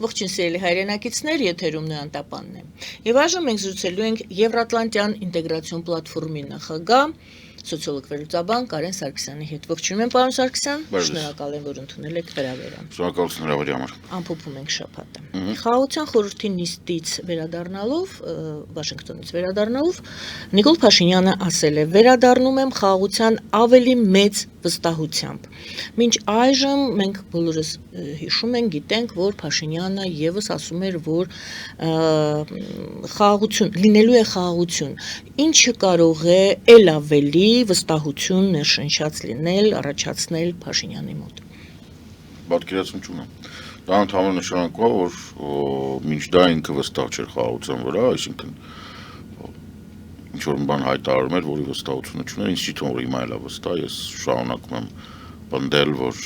Ողջույն սիրելի հայրենակիցներ, եթերում Նոյան Տապանն է։ Եվ այժմ մենք զրուցելու ենք Եվրատլանտյան ինտեգրացիոն պլատֆորմի նախագահ, սոցիոլոգ վերլուծաբան Կարեն Սարգսյանի հետ։ Ողջունում եմ, պարոն Սարգսյան, շնորհակալ եմ, որ ընդունել եք հրավերը։ Շնորհակալություն հրավերի համար։ Ամփոփում ենք շաբաթը։ Խաղաղության խորհրդի նիստից վերադառնալով, Վաշինգտոնից վերադառնալով, Նիկոլ Փաշինյանը ասել է. «Վերադառնում եմ խաղաղության ավելի մեծ վստահությամբ»։ Մինչ այժմ մենք բոլորս հիշում ենք, գիտենք, որ Փաշինյանը եւս ասում էր, որ խաղաղություն լինելու է խաղաղություն, ինչը կարող է ել ավելի վստահություն ներշնչած լինել, առաջացնել Փաշինյանի մոտ։ Պատկերացում չունեմ։ Դա ընդհանուր նշանակում է, որ մինչ դա ինքը վստահ չէր խաղաղության վրա, այսինքն ինչ որ բան հայտարարում էր, որի վստահությունը չուներ, ինձ չի թվում, որ հիմա էլ է վստահ, ես շարունակում եմ պնդել, որ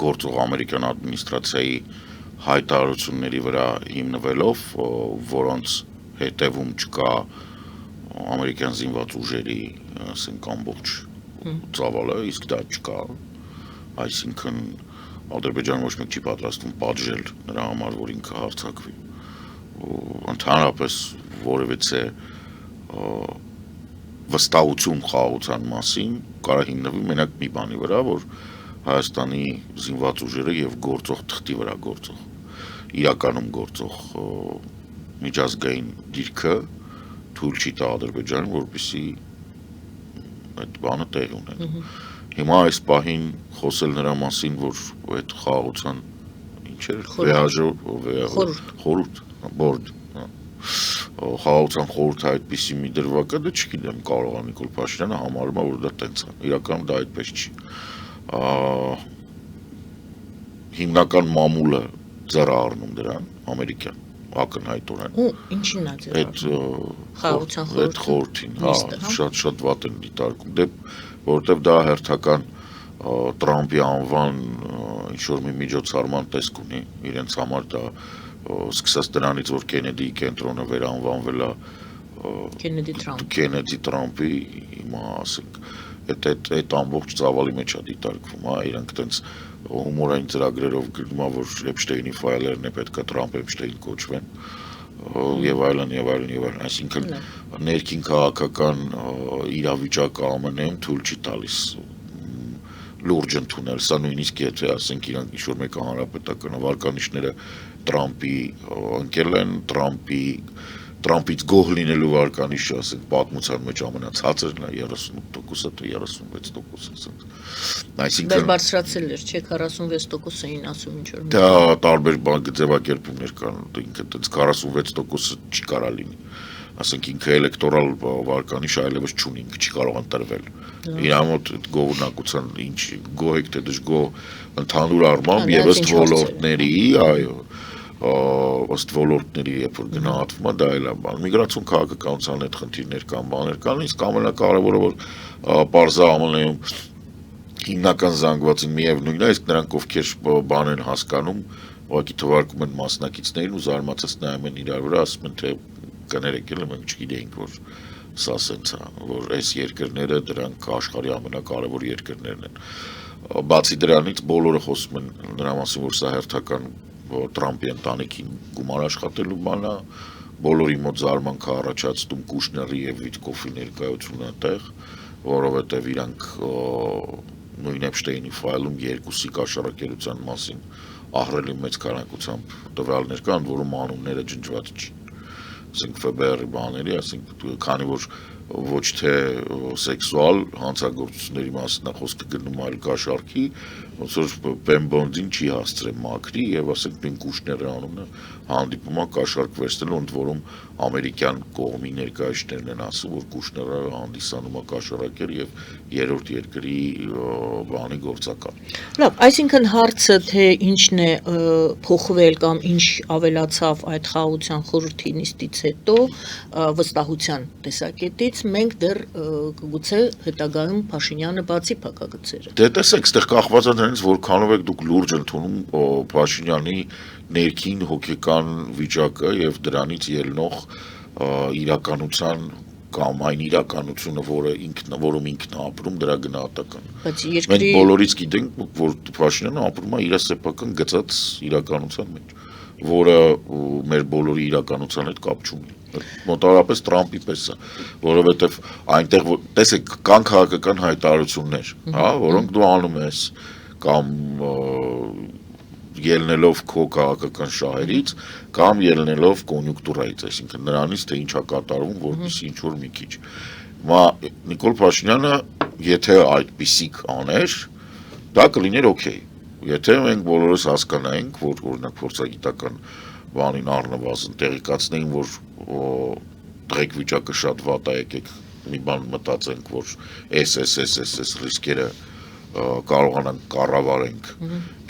գործող ամերիկյան ադմինիստրացիայի հայտարարությունների վրա հիմնվելով, որոնց հետևում չկա ամերիկյան զինված ուժերի, ասենք, ամբողջ ծավալը, իսկ դա չկա, այսինքն Ադրբեջանը ոչ մեկ չի պատրաստվում պատժել նրա համար, որ ինքը հարձակվի։ Ընդհանրապես որևիցե վստահություն խաղաղության մասին կարող հիմնվի մենակ մի բանի վրա, որ Հայաստանի զինված ուժերը եւ գործող թղթի վրա գործող, իրականում գործող միջազգային դիրքը թույլ չի տա Ադրբեջանին, որպեսզի այդ բանը տեղի ունենա։ Հիմա այս պահին խոսել նրա մասին, որ այդ խաղաղության ինչ էր, խորհուրդ, բորդ, խաղաղության խորհուրդը այդպիսի մի դրվագ է, դա չգիտեմ, կարող է Նիկոլ Փաշինյանը համարում է, որ դա տենց է, իրականում դա այդպես չի։ Հիմնական մամուլը ձեռը առնում դրան, ամերիկյան, ակնհայտորեն։ Ու ինչին է ձեռը խաղաղության խորհրդին, շատ վատ են դիտարկում, որովհետև դա հերթական Տրամպի անվան ինչ-որ մի միջոցառման տեսք ունի, իրենց համար դա սկսած դրանից, որ Քենեդիի կենտրոնը վերանվանվել է Քենեդի Տրամպի, հիմա ասենք, այդ ամբողջ ծավալի մեջ է դիտարկվում, իրանք տենց հումորային ծրագրերով գրում է, որ Էփշտեյնի ֆայլերն է պետք է Տրամփ-Էփշտեյն կոչվեն, եւ այլն, այսինքն ներքին քաղաքական իրավիճակը ԱՄՆ-ում թույլ չի տալիս լուրջ ընդունել, սա նույնիսկ եթե ասենք իրանք ինչ-որ մեկը հանրապետական վարկանիշները Տրամպի ընկել են, Տրամպից գոհ լինելու վարկանիշը, ասենք, պատմության մեջ ամենացածրն է 38%, թե 36%, այսինքն Դա բարձրացել էր, չէ, 46% էին ասում ինչ որ։ Դա տարբեր ձևակերպումներ կան, ինքը այդպես 46% չի կարա լինի, ասենք ինքը էլեկտորալ վարկանիշ այլևս չունի, ինքը չի կարող ընտրվել։ Իր մոտ գոհունակության ինչ գոհ եք թե դժգոհ ընդհանուր առմամբ եւ ըստ ոլորտների, այո, ըստ ոլորտների երբ որ գնահատվում է, դա էլ է բան։ Միգրացիոն քաղաքականության հետ խնդիրներ կան, բաներ կան, իսկ ամենակարևորը որ պարզա ԱՄՆ-ում հիմնական զանգվածին միևնույնն է, իսկ նրանք ովքեր բան են հասկանում, ուղղակի թվարկում են մասնակիցներին ու զարմացած նայում են իրար վրա, ասում են թե կներեք, էլ մենք չգիտեինք, որ սա սենց է, որ այս երկրները դրանք աշխարհի ամենակարևոր երկրներն են։ Բացի դրանից բոլորը խոսում են նրա մասին, որ սա հերթական Տրամպի ընտանիքին գումար աշխատելու բան է, բոլորի մոտ զարմանք է առաջացնում Կուշների եւ Վիտկոֆի ներկայությունը այդտեղ, որովհետեւ իրանք նույն Էփշտեյնի ֆայլում երկուսի կաշառակերության մասին ահռելի մեծ քանակությամբ տվյալներ կան, որում անունները ջնջված չի։ Ասենք ՖԲՌ-ի բաների, ասենք քանի որ ոչ թե սեքսուալ հանցագործությունների մասին է խոսքը գնում, այլ կաշառքի, ոնց որ Պեմբոնդին չի հասցրել մաքրի եւ ասենք նույն Կուշների անունը հանդիպում է կաշառք վերցնելու, ընդ որում ամերիկյան կողմի ներկայացիներն են ասում, որ Կուշները հանդիսանում է կաշառակեր եւ երրորդ երկրի բանի գործական։ Լավ, այսինքն հարցը թե ինչն է փոխվել կամ ինչ ավելացավ այդ խաղաղության խորհրդի նիստից հետո վստահության տեսակետից մենք դեռ գուցե հետագայում Փաշինյանը բացի փակագծերը։ Դե տեսեք, այստեղ կախված է դրանից որքանով եք դուք լուրջ ընդունում Փաշինյանի ներքին հոգեկան վիճակը եւ դրանից ելնող իրականության կամ այն իրականությունը, որում ինքն ապրում, դրա գնահատական։ Մենք բոլորից գիտենք, որ Փաշինյանը ապրում է իր սեփական գծած իրականության մեջ։ որը մեր բոլորի իրականության հետ կապ չունի։ Մոտավորապես Տրամպի պես է, որովհետև այնտեղ տեսեք կան քաղաքական հայտարարություններ, հա, որոնք դու անում ես կամ ելնելով քո քաղաքական շահերից կամ ելնելով կոնյունկտուրայից, այսինքն նրանից թե ինչ է կատարվում, որպեսզի ինչ որ մի քիչ։ Հիմա Նիկոլ Փաշինյանը եթե այդպիսիք աներ, դա կլիներ օքեյ։ Եթե մենք բոլորս հասկանայինք, որ օրինակ փորձագիտական բանին առնվազն տեղեկացնեին, որ դրեք վիճակը շատ վատ է, եկեք մի բան մտածենք, որ այս ռիսկերը կարողանանք կառավարենք,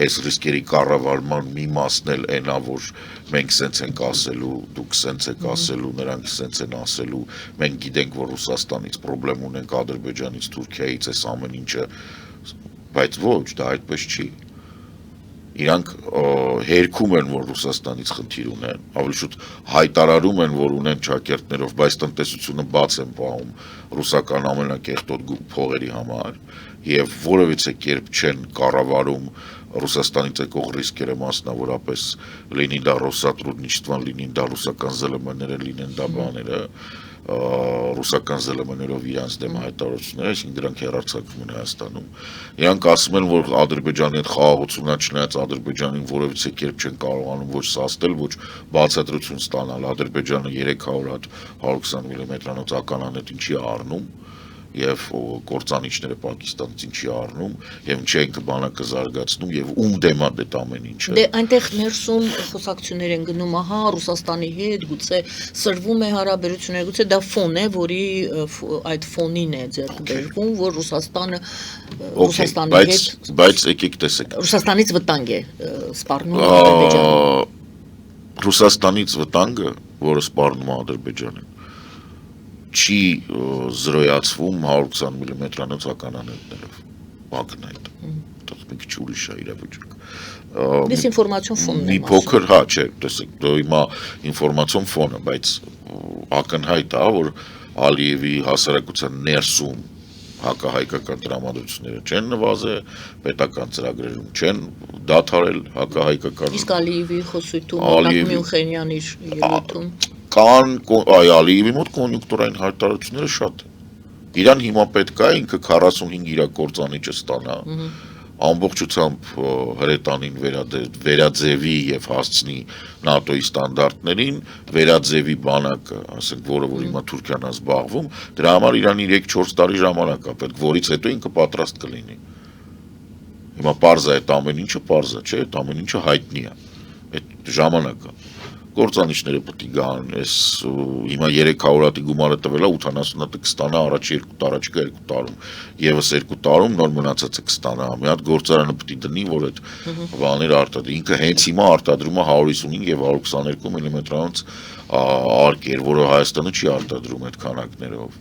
այս ռիսկերի կառավարման մի մասն էլ այնա, որ մենք սենց ենք ասելու, դուք սենց եք ասելու, նրանք սենց են ասելու, մենք գիտենք, որ Ռուսաստանից պրոբլեմ ունենք, Ադրբեջանից, Թուրքիայից, այս ամեն ինչը, բայց ոչ, դա այդպես չի։ Իրանք հերքում են, որ Ռուսաստանից խնդիր ունեն, ավելի շուտ հայտարարում են, որ ունեն ճակերտներով, բայց տնտեսությունը բաց են պահում ռուսական ամենակեղտոտ փողերի համար եւ որևիցե կերպ չեն կառավարում Ռուսաստանից եկող ռիսկերը, մասնավորապես լինի դա Ռոսատրուդնիչտվան, լինի դա ռուսական ԶԼՄ-ները, լինեն դա բաները, ռուսական ԶԼՄ-ներով իրանց դեմ հայտարարությունները, այսինքն դրանք հեռարձակվում են Հայաստանում։ Իրանք ասում են, որ Ադրբեջանի հետ խաղաղությունն չնայած Ադրբեջանին որևիցե կերպ չեն կարողանում ոչ սաստել, ոչ բացատրություն ստանալ։ Ադրբեջանը 300 հատ 120 մմ-անոց ականանետ ինչի առնում եւ կործանիչները Պակիստանից ինչի առնում եւ ինչի ենք բանակը զարգացնում եւ ում դեմա դետ ամեն ինչը։ Դե այնտեղ ներսում խոսակցություններ են գնում, ահա Ռուսաստանի հետ գուցե սրվում է հարաբերությունները, գուցե դա ֆոն է, որի այդ ֆոնին է ձեռք բերվում, որ Ռուսաստանի հետ բայց եկեք տեսեք Ռուսաստանից վտանգ է սպառնում Ադրբեջանը։ Ռուսաստանից վտանգը, որը սպառնում է Ադրբեջանին, չի զրոյացվում 120 մմ-անոց ականանետներով, ակնհայտ, դա մի քիչ ուրիշ է իրավիճակ։ Դիսինֆորմացիոն ֆոնն է։ Մի փոքր, հա, չէ, տեսեք, դա հիմա ինֆորմացիոն ֆոն է, բայց ակնհայտ է, որ Ալիևի հասարակության ներսում հակահայկական տրամադրությունները չեն նվազել, պետական ծրագրերում չեն դադարել հակահայկական։ Իսկ Ալիևի խոսույթում, օրինակ Մյունխենյան իր ելույթում կան Ալիևի մոտ կոնյունկտուրային հայտարարությունները շատ են։ Իրան հիմա պետք է ինքը 45 իր կործանիչը ստանա, ամբողջությամբ հրետանին վերաձևի եւ հասցնի ՆԱՏՕ-ի ստանդարտներին, վերաձևի բանակը, ասենք, որը որ հիմա Թուրքիան է զբաղվում, դրա համար իրան 3-4 տարի ժամանակ է պետք, որից հետո ինքը պատրաստ կլինի։ Հիմա պարզ է այդ ամեն ինչը, պարզ է, չէ, այդ ամեն ինչը հայտնի է։ Այդ ժամանակ է։ Կործանիչները պետք է գան, այս հիմա 300 հատի գումարը տվել է 80 հատը կստանա առաջիկա 2 տարում, եւս 2 տարում նոր մնացածը կստանա։ Մի հատ գործարանը պետք է դնի, որ այդ բաները արտադրի։ Ինքը հենց հիմա արտադրում է 155 եւ 122 մմ-անոց արկեր, որը Հայաստանը չի արտադրում այդ քանակներով։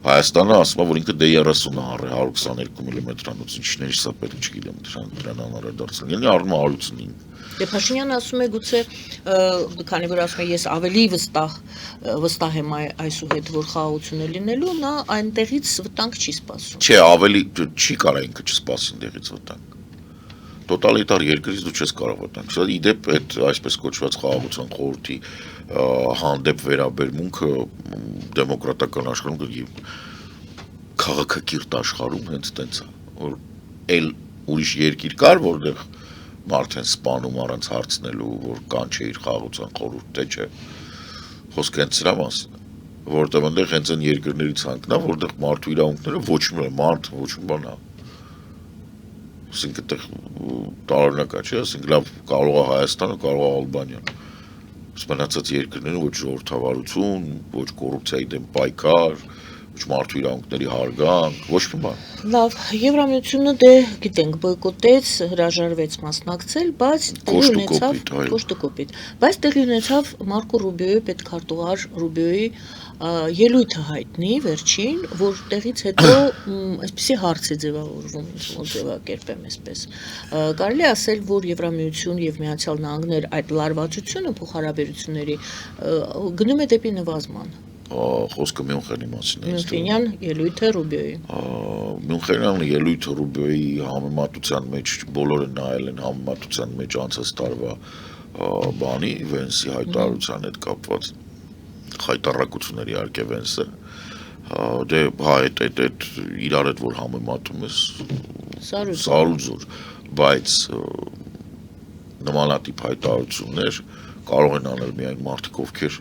Հայաստանը ասում է, որ ինքը դե 30 է առել 122 մմ-անոց, ինչների սա պետք չգիտեմ, դրան անհարադարձել։ Ելնի առնում է 155։ Դե Փաշինյանը ասում է գուցե, քանի որ ասում է ես ավելի վստահ եմ այսուհետ, որ խաղաղություն է լինելու, նա այնտեղից վտանգ չի սպասում։ Չէ, ավելի չի կարող ինքը չսպասի այնտեղից վտանգ։ Տոտալիտար երկրից դու չես կարող վտանգ։ Սա իդեպ այդ այսպես կոչված խաղաղության խորհրդի հանդեպ վերաբերմունքը դեմոկրատական աշխարհում քաղաքակիրթ աշխարհում հենց տենց է, որ էլ ուրիշ երկիր կար, որտեղ մարդ են սպանում առանց հարցնելու, որ կան չէ իր խաղաղության խորհուրդ, թե չէ։ Խոսքը հենց սրա մասին է, որտեղ այնտեղ հենց այն երկրների ցանկն է, որտեղ մարդու իրավունքները ոչ մի մարդ, ոչ մի բան է։ Ասենք այդտեղ տարօրինակ է, չէ, ասենք լավ կարող է Հայաստանը, կարող է Ալբանիան։ Մնացած երկրները ոչ ժողովրդավարություն, ոչ կոռուպցիայի դեմ պայքար, ոչ մարդու իրավունքների հարգանք, ոչ մի բան։ Լավ, Եվրամիությունը դե գիտենք բոյկոտեց, հրաժարվեց մասնակցել, բայց տեղի ունեցավ կոշտկոպիտ, բայց տեղի ունեցավ Մարկո Ռուբիոյի պետքարտուղար Ռուբիոյի ելույթը հայտնի վերջին, որտեղից հետո այսպիսի հարց է ձևավորվում, ձևակերպեմ այսպես։ Կարելի է ասել, որ Եվրամիություն եւ Միացյալ Նահանգներ այդ լարվածությունը փոխհարաբերությունների գնում է դեպի նվազման։ Խոսքը Մյունխենի մասին է։ Մյունխենյան ելույթը Ռուբիոյի։ Մյունխենյան ելույթը Ռուբիոյի համեմատության մեջ բոլորը նայել են համեմատության մեջ անցած տարվա բանի Վենսի հայտարարության հետ կապված հայտարարությունների իհարկե Վենսը դե հա այդ իրար հետ որ համեմատում ես սարուզոր բայց նմանատիպ հայտարարություններ կարող են անել միայն մարդիկ ովքեր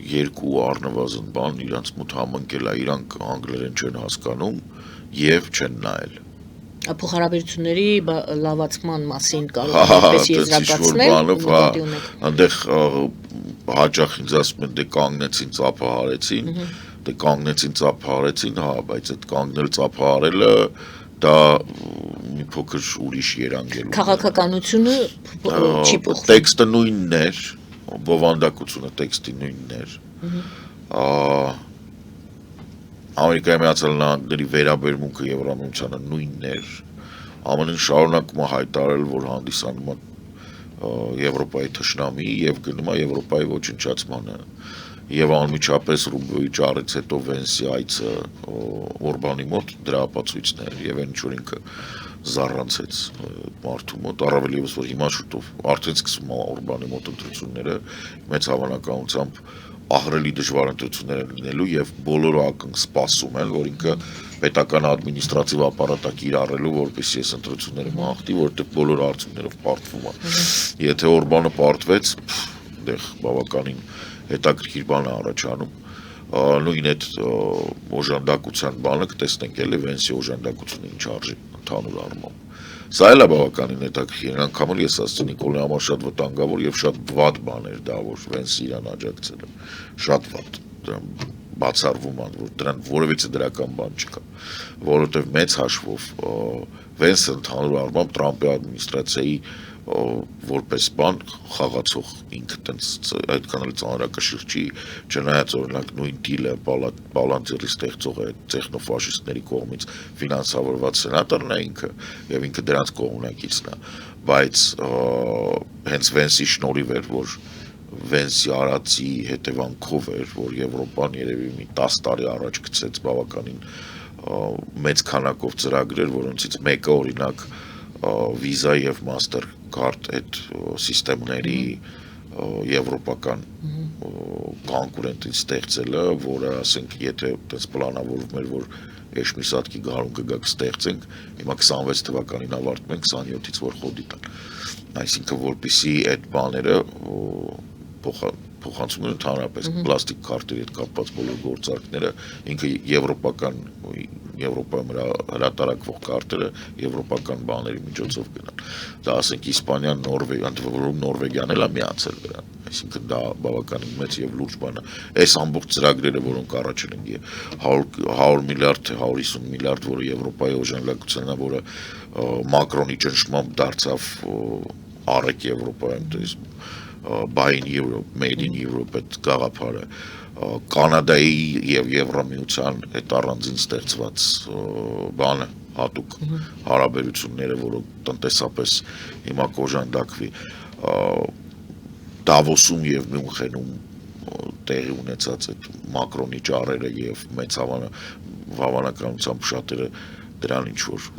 երկու առնվազն բան իրանց մոտ համընկել է իրանք անգլերեն չեն հասկանում եւ չեն նայել Փոխհարաբերությունների լավացման մասին կարող է այդպես եզրակացնել այնտեղ հաճախ ինձ ասում են դե կանգնեցին ծափահարեցին դե կանգնեցին ծափահարեցին հա բայց այդ կանգնել ծափահարելը դա մի փոքր ուրիշ երանգել քաղաքականությունը չի փոխվում տեքստը նույնն էր բովանդակությունը տեքստի նույնն էր Ամերիկայի Միացյալ Նահանգների վերաբերմունքը Եվրամիությանը նույնն էր ԱՄՆ-ն շարունակում է հայտարարել որ հանդիսանում է Եվրոպայի թշնամի եւ գնում է Եվրոպայի ոչնչացմանը եւ անմիջապես Ռուբիոյի ճառից հետո Վենսի այցը Օրբանի մոտ դրա ապացույցն էր եւ այն ինչ որ ինքը զառանցեց մարդու մոտ առավել եւս որ հիմա շուտով արդեն սկսում է Օրբանի մոտ ընտրությունները մեծ հավանականությամբ ահռելի դժվար ընտրություններ են լինելու եւ բոլորը ակնք սպասում են որ ինքը պետական ադմինիստրատիվ ապարատը կիրառելու որպեսզի այս ընտրությունները մաղթի որտեղ բոլոր արդյունքներով պարտվում է եթե Օրբանը պարտվեց դեղ բավականին հետաքրքիր բան է առաջանում նույն այդ օժանդակության բանը կտեսնենք էլի Վենսի օժանդակությունը ինչ արժի ընդհանուր առմամբ Սա էլ է բավականին հետաքրքիր անգամ էլ ես ասացի Նիկոլի համար շատ վտանգավոր եւ շատ վատ բան էր դա որ Վենսի իրան աջակցելը շատ վատ դրան բացառվում է որ դրան որևիցե դրական բան չկա որովհետեւ մեծ հաշվով Վենսը ընդհանուր առմամբ Տրամպի ադմինիստրացիայի որպես բան խաղացող ինքը տենց այդքան էլ ծանրակշիռ չի չնայած օրինակ նույն դիլը բալանտիրի ստեղծող է տեխնոֆաշիստների կողմից ֆինանսավորված սենատորն է ինքը եւ ինքը դրանց կողմնակիցն է բայց հենց Վենսի շնորհիվ էր որ Վենսի արածի հետևանքով էր որ Եվրոպան երևի մի 10 տարի առաջ գցեց բավականին մեծ քանակով ծրագրեր որոնցից մեկը օրինակ վիզա եւ մաստեր կարդ այդ սիստեմների եվրոպական կոնկուրենտից ստեղծելը, որը ասենք եթե այդպես պլանավորվում էր, որ Էշմիսատկի գարուն կգաք ստեղծենք, հիմա 26 թվականին ավարտում ենք 27-ից որ խոդի տան։ Այսինքն որպեսի այդ բաները փոխանցում են ընդհանրապես պլաստիկ քարտերի հետ կապված բոլոր գործարքները, ինքը եվրոպական Եվրոպայում հրատարակվող քարտերը եվրոպական բաների միջոցով գնան։ Դա ասենք Իսպանիան, Նորվեգիան, որում Նորվեգիան էլ է միացել դրան։ Այսինքն դա բավականին մեծ եւ լուրջ բան է։ Այս ամբողջ ծրագրերը, որոնք առաջել են 100 միլիարդ թե 150 միլիարդ, որը Եվրոպայի օժանդակությունն է, որը Մակրոնի ճնշմամբ դարձավ առեք Եվրոպայում, то есть Buy in Europe, Made in Europe այդ գաղափարը Կանադայի եւ Եվրամիության այդ առանձին ստեղծված բանը հատուկ հարաբերությունները, որոնք տնտեսապես հիմա կօժանդակվի Դավոսում եւ Մյունխենում տեղի ունեցած այդ Մակրոնի ճառերը եւ մեծ հավանականությամբ շատերը դրան ինչ որ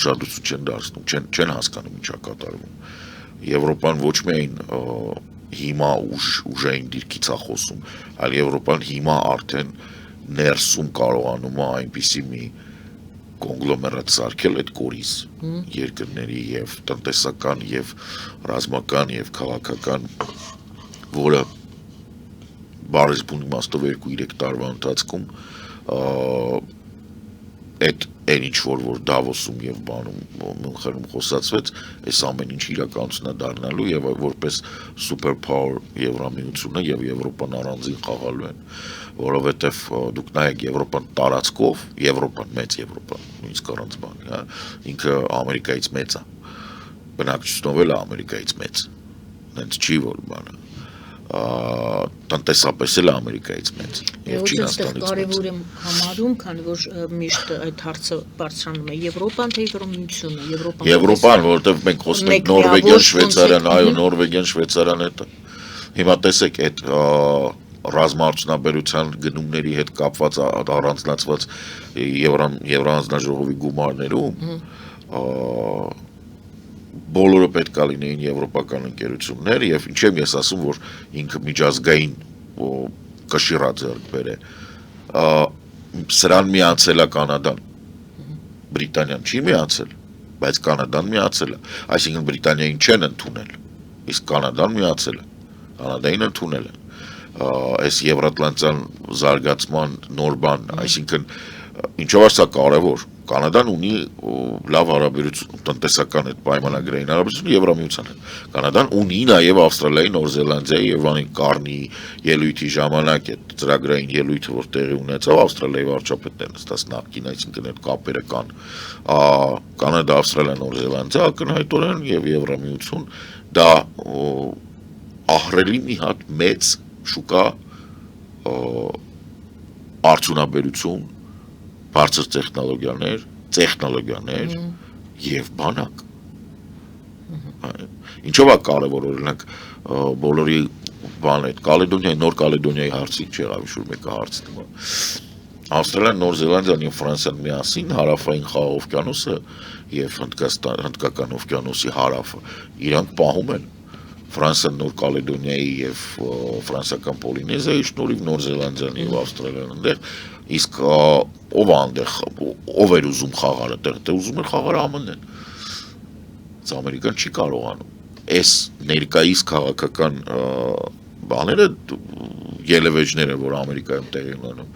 շատություն չեն դարձնում, չեն հասկանում ինչա կատարվում Եվրոպան ոչ միայն հիմա ուժային դիրքից է խոսում, այլ Եվրոպան հիմա արդեն ներսում կարողանում է այնպիսի մի կոնգլոմերատ սարքել այդ կորիզ երկրների եւ տնտեսական եւ ռազմական եւ քաղաքական, որը բարեզբուն իմաստով 2-3 տարվա ընթացքում այդ այն ինչ որ Դավոսում եւ բանում Մյունխենում խոսացվեց, այս ամեն ինչ իրականություն է դառնալու եւ որպես super power Եվրամիությունը եւ Եվրոպան առանձին խաղալու են, որովհետեւ դուք նայեք Եվրոպան տարածքով, Եվրոպան մեծ Եվրոպան, նույնիսկ առանց բանի, հա, ինքը Ամերիկայից մեծ է։ Բնակչությունով էլ Ամերիկայից մեծ։ Հենց չի որ բանը տնտեսապես էլ Ամերիկայից մեծ եւ Չինաստանից մեծ։ Կարևոր եմ համարում, քանի որ միշտ այդ հարցը բարձրանում է Եվրոպան թե Եվրամիությունը, Եվրոպան, որովհետեւ մենք խոսում ենք Նորվեգիան, Շվեյցարիան, այո, Նորվեգիան, Շվեյցարիան հետը։ Հիմա տեսեք այդ ռազմաարդյունաբերության գնումների հետ կապված առանձնացված Եվրահանձնաժողովի գումարներում բոլորը պետք է լինեին եվրոպական ընկերություններ եւ ինչ եմ ես ասում, որ ինքը միջազգային կշիռա ձեռք բերե։ Սրան միացել է Կանադան։ Բրիտանիան չի միացել, բայց Կանադան միացել է։ Այսինքն Բրիտանիային չեն ընդունել, իսկ Կանադան միացել է։ Կանադային ընդունել են։ Այս Եվրատլանտյան զարգացման նոր բան, այսինքն ինչով է սա կարևոր։ Կանադան ունի լավ հարաբերություն տնտեսական այդ պայմանագրային հարաբերություն Եվրամիության հետ։ Կանադան ունի նաև Ավստրալիայի, Նոր Զելանդիայի եւ անի Կարնի ելույթի ժամանակ այդ ծրագրային ելույթը, որ տեղի ունեցավ, Ավստրալիայի վարչապետներն ստաց նախկին, այսինքն այդ կապերը կան։ Կանադա, Ավստրալիա, Նոր Զելանդիա ակնհայտորեն եւ Եվրամիություն դա ահռելի մի հատ մեծ շուկա արդյունաբերություն բարձր տեխնոլոգիաներ եւ բանակ։ Ինչով է կարևոր օրինակ բոլորի բան այդ Կալեդոնիայի, Նոր Կալեդոնիայի հարցի չեղավ ինչ-որ մեկը հարցնում է։ Ավստրալիան, Նոր Զելանդիան եւ Ֆրանսիան միասին հարավային Խաղաղ օվկիանոսը եւ Հնդկական օվկիանոսի հարավը իրանք պահում են Ֆրանսիան, Նոր Կալեդոնիայի եւ ֆրանսիական Պոլինեզիայի շնորհիվ Նոր Զելանդիան եւ Ավստրալիան այնտեղ, իսկ ով է այնտեղ, ով էր ուզում խաղարը, դե ուզում էր խաղարը ԱՄՆ-ն։ Բայց Ամերիկան չի կարողանում։ Այս ներկայիս քաղաքական բաները ելևեջները, որ Ամերիկայում տեղի ունենում,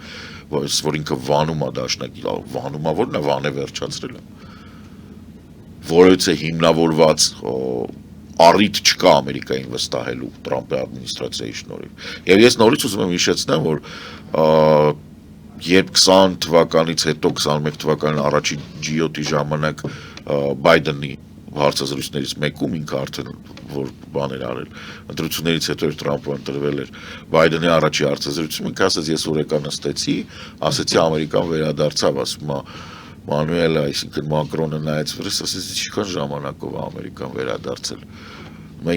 որ ինքը վանում է դաշնակի, վանում է, որ նա վանը վերջացրել է։ Որովհետեւ հիմնավորված առիթ չկա Ամերիկային վստահելու Տրամպի ադմինիստրացիայի շնորհիվ։ Եվ ես նորից ուզում եմ հիշեցնեմ, որ երբ 20 թվականից հետո 21 թվականին առաջին G7-ի ժամանակ Բայդենի հարցազրույցներից մեկում ինքը արդեն որ բաներ արել, ընտրություններից հետո Տրամպը ընտրվել էր, Բայդենի առաջի հարցազրույցում ինքը ասաց ես օրեկան նստեցի, ասեցի Ամերիկան վերադարձավ, ասում է Մանուել, այսինքն Մակրոնը նայեց վրես, ասեց ինչքան ժամանակով է Ամերիկան վերադարձել։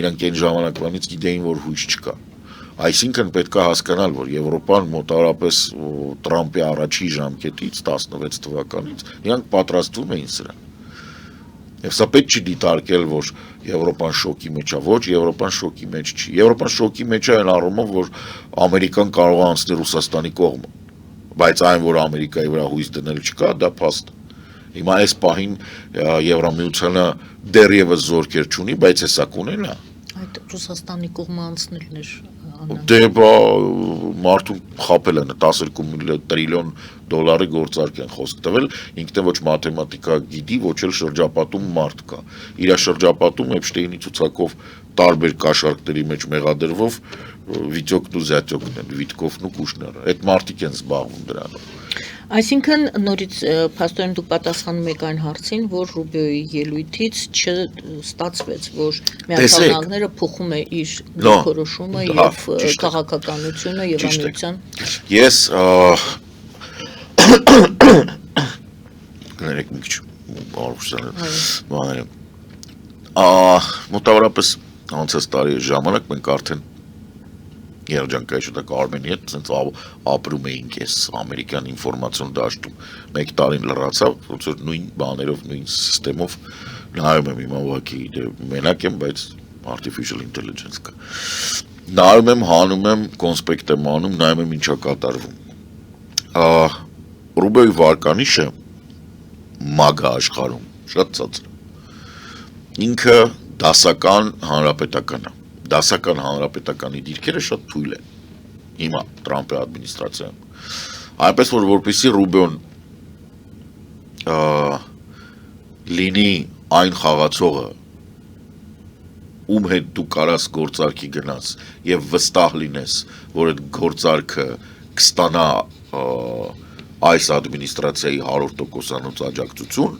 Իրանք այն ժամանակվանից գիտեին, որ հույս չկա։ Այսինքն պետք է հասկանալ, որ Եվրոպան մոտավորապես Տրամպի առաջի ժամկետից 16 թվականից իրանք պատրաստվում էին սրան։ Եվ սա պետք չի դիտարկել, որ Եվրոպան շոկի մեջ է, ոչ, Եվրոպան շոկի մեջ չի։ Եվրոպան շոկի մեջ է այն առումով, որ Ամերիկան կարող է անցնել Ռուսաստանի կողմը, բայց այն, որ Ամերիկայի վրա հույս դնել չկա, դա փաստ է։ Հիմա այս պահին Եվրամիությունը դեռևս զորքեր չունի, բայց հեսա կունենա։ Այդ Ռուսաստանի կողմը անցնելն էր Դե բա մարդուն խապել են 12 տրիլիոն դոլարի գործարք են խոսք տվել, ինքն ոչ մաթեմատիկա գիտի, ոչ էլ շրջապատում մարդ կա։ Իր շրջապատում Էփշտեյնի ցուցակով տարբեր կաշառքների մեջ մեղադրվող Վիտյոկն ու Զյատյոկն են, Վիտկովն ու Կուշները։ Այդ մարդիկ են զբաղվում դրանով։ Այսինքն նորից փաստորեն դուք պատասխանում եք այն հարցին, որ Ռուբիոյի ելույթից չստացվեց, որ Միացյալ Նահանգները փոխում է իր դիրքորոշումը եւ քաղաքականությունը եւ ամերիկյան։ Ես կներեք մի քիչ բաներ։ Մոտավորապես անցած տարի ժամանակ մենք արդեն երջանկայի շուտակ Արմենիա ցենց ապրում էինք այս ամերիկյան ինֆորմացիոն դաշտում։ Մեկ տարին լրացավ, ոնց որ նույն բաներով, նույն սիստեմով նայում եմ հիմա ուղղակի մենակ եմ, բայց artificial intelligence կա։ Նայում եմ, հանում եմ, կոնսպեկտ եմ անում, նայում եմ ինչա կատարվում։ Ռուբիոյի վարկանիշը մագա աշխարհում շատ ցածր է։ Ինքը դասական հանրապետական է։ Դասական հանրապետականի դիրքերը շատ թույլ են հիմա Տրամպի ադմինիստրացիայում։ Այնպես որ որպեսզի Ռուբիոն լինի այն խաղացողը, ում հետ դու կարաս գործարքի գնաս եւ վստահ լինես, որ այդ գործարքը կստանա այս ադմինիստրացիայի 100%-անոց աջակցություն,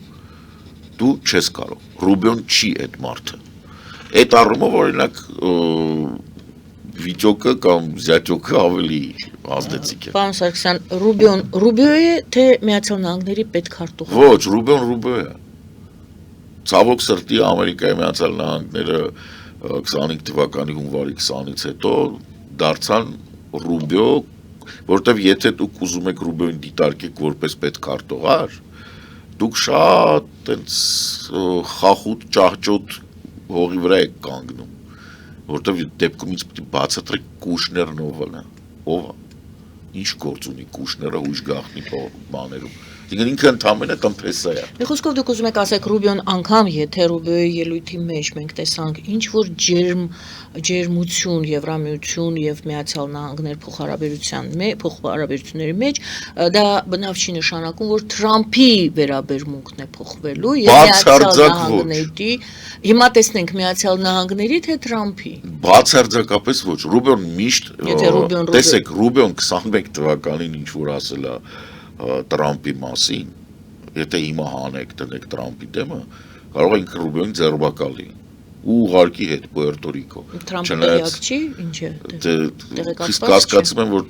դու չես կարող։ Ռուբիոն չի այդ մարդը։ Այդ առումով օրինակ Վիտյոկը կամ Զյատյոկը ավելի ազդեցիկ է։ Պարոն Սարգսյան, Ռուբիոյի թե Միացյալ Նահանգների պետքարտուղը։ Ոչ, Ռուբիոն Ռուբիո է։ Ցավոք սրտի Ամերիկայի Միացյալ Նահանգները 25 թվականի հունվարի 20-ից հետո դարձան Ռուբիո, որտեվ եթե դուք ուզում եք Ռուբիոին դիտարկեք որպես պետքարտուղար, դուք շատ տենց խախուտ ճահճոտ հողի վրա եք կանգնում, որտեվ դեպքում ինձ պետք է բացատրեք Կուշներն ով է, ով է, ինչ գործ ունի Կուշները հույժ գաղտնի բաներում, ինքը ընդամենը տնտեսա է։ Մի խոսքով դուք ուզում եք ասեք Ռուբիոն անգամ, եթե Ռուբիոյի ելույթի մեջ մենք տեսանք ինչ որ ջերմություն, Եվրամիություն եւ Միացյալ Նահանգներ փոխհարաբերությունների մեջ, դա բնավ չի նշանակում, որ Թրամփի վերաբերմունքն է փոխվելու եւ Միացյալ Նահանգների, հիմա տեսնենք Միացյալ Նահանգների թե Թրամփի։ Բացարձակապես ոչ, Ռուբիոն միշտ, տեսեք, Ռուբիոն 21 թվականին ինչ որ ասել է Տրամպի մասին, եթե հիմա հանեք տնեք Տրամպի դեմը, կարող ենք Ռուբիոն ձերբակալի ու ուղարկի հետ Պուերտո Ռիկո։ Տրամպը տեղյակ չի, ինչ է։ Իսկ կասկածում եմ, որ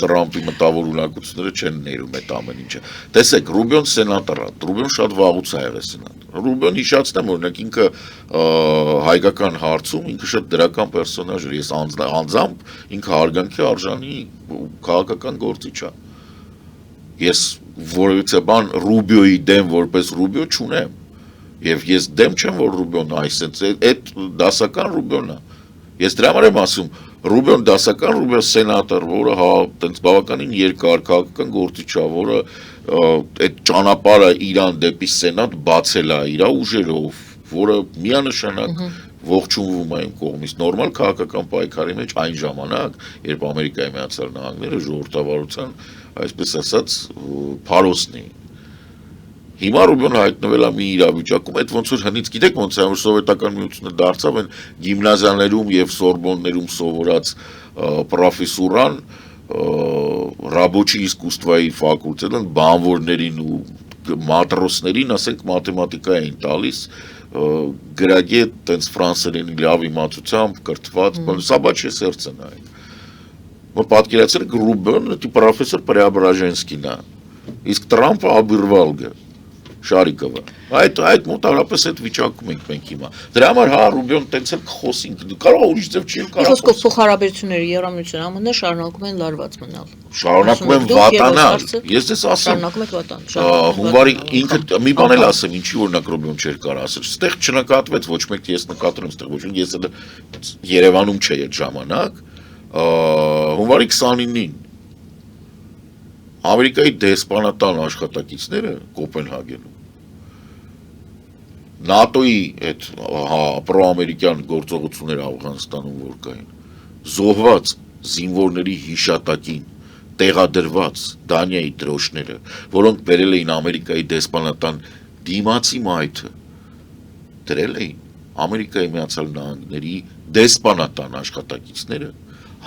Տրամպի մտավոր ունակությունները չեն ներում այդ ամեն ինչը։ Տեսեք, Ռուբիոն սենատոր է, Ռուբիոն շատ վաղուց ա եղել սենատոր։ Ռուբիոն հիշացնեմ, օրինակ ինքը հայկական հարցում ինքը շատ դրական պերսոնաժ էր, ես անձամբ ինքը հարգանքի արժանի քաղաքական գործիչ է։ Ես որևիցե բան Ռուբիոյի դեմ որպես Ռուբիո չունեմ եւ ես դեմ չեմ որ Ռուբիոն այսպես այդ դասական Ռուբիոն է ես դրա համար եմ ասում Ռուբիոն դասական Ռուբիո սենատոր որը հա տենց բավականին երկար քաղաքական գործիչ է որը այդ ճանապարհը Իրան դեպի սենատ բացել է իր ուժերով որը միանշանակ ողջունվում է իմ կողմից նորմալ քաղաքական պայքարի մեջ այն ժամանակ երբ Ամերիկայի Միացյալ Նահանգները ժողովրդավարության այսպես ասած փարոսն է հիմա Ռուբիոն հայտնվել է մի իրավիճակում այդ ոնց որ հնից գիտեք ոնց է որ սովետական միությունը դարձավ են գիմնազիաներում եւ սորբոններում սովորած պրոֆեսորան ռաբոչի իսկուստվայի ֆակուլտետն բանվորներին ու մատրոսներին ասենք մաթեմատիկա էին տալիս գրագի տենց ֆրանսերեն լավ իմացությամբ կրթված սաբաչի սերցը նայ պատկերացրեք Ռուբիոն պրոֆեսոր Преображенский նա իսկ Տրամպը Աբիրվալգը Շարիկովը այդ մոտավորապես այդ վիճակում ենք մենք հիմա դրա համար հա Ռուբիոն տենց էլ խոսին կարող ուրիշ ձև չի կարող խոսքով փոխհարաբերությունները Եվրամիության ԱՄՆ շարունակում են լարված մնալ շարունակում են վատանալ ես դες ասեմ շարունակում եք վատանալ հունվարի ինքը մի բան էլ ասեմ ինչի օրինակ Ռուբիոն չէր կարող ասել այստեղ չնկատվեց ոչ մեկ ես նկատել եմ այստեղ ոչ մեկ ես Երևանում չէի այդ ժամանակ հունվարի 29-ին Ամերիկայի դեսպանատան աշխատակիցները Կոպենհագենում ՆԱՏՕ-ի այդ պրոամերիկյան գործողությունները Աֆղանստանում որ կային զոհված զինվորների հիշատակին տեղադրված Դանիայի դրոշները, որոնք բերել էին Ամերիկայի դեսպանատան դիմացի մայթը դրել էին Ամերիկայի Միացյալ Նահանգների դեսպանատան աշխատակիցները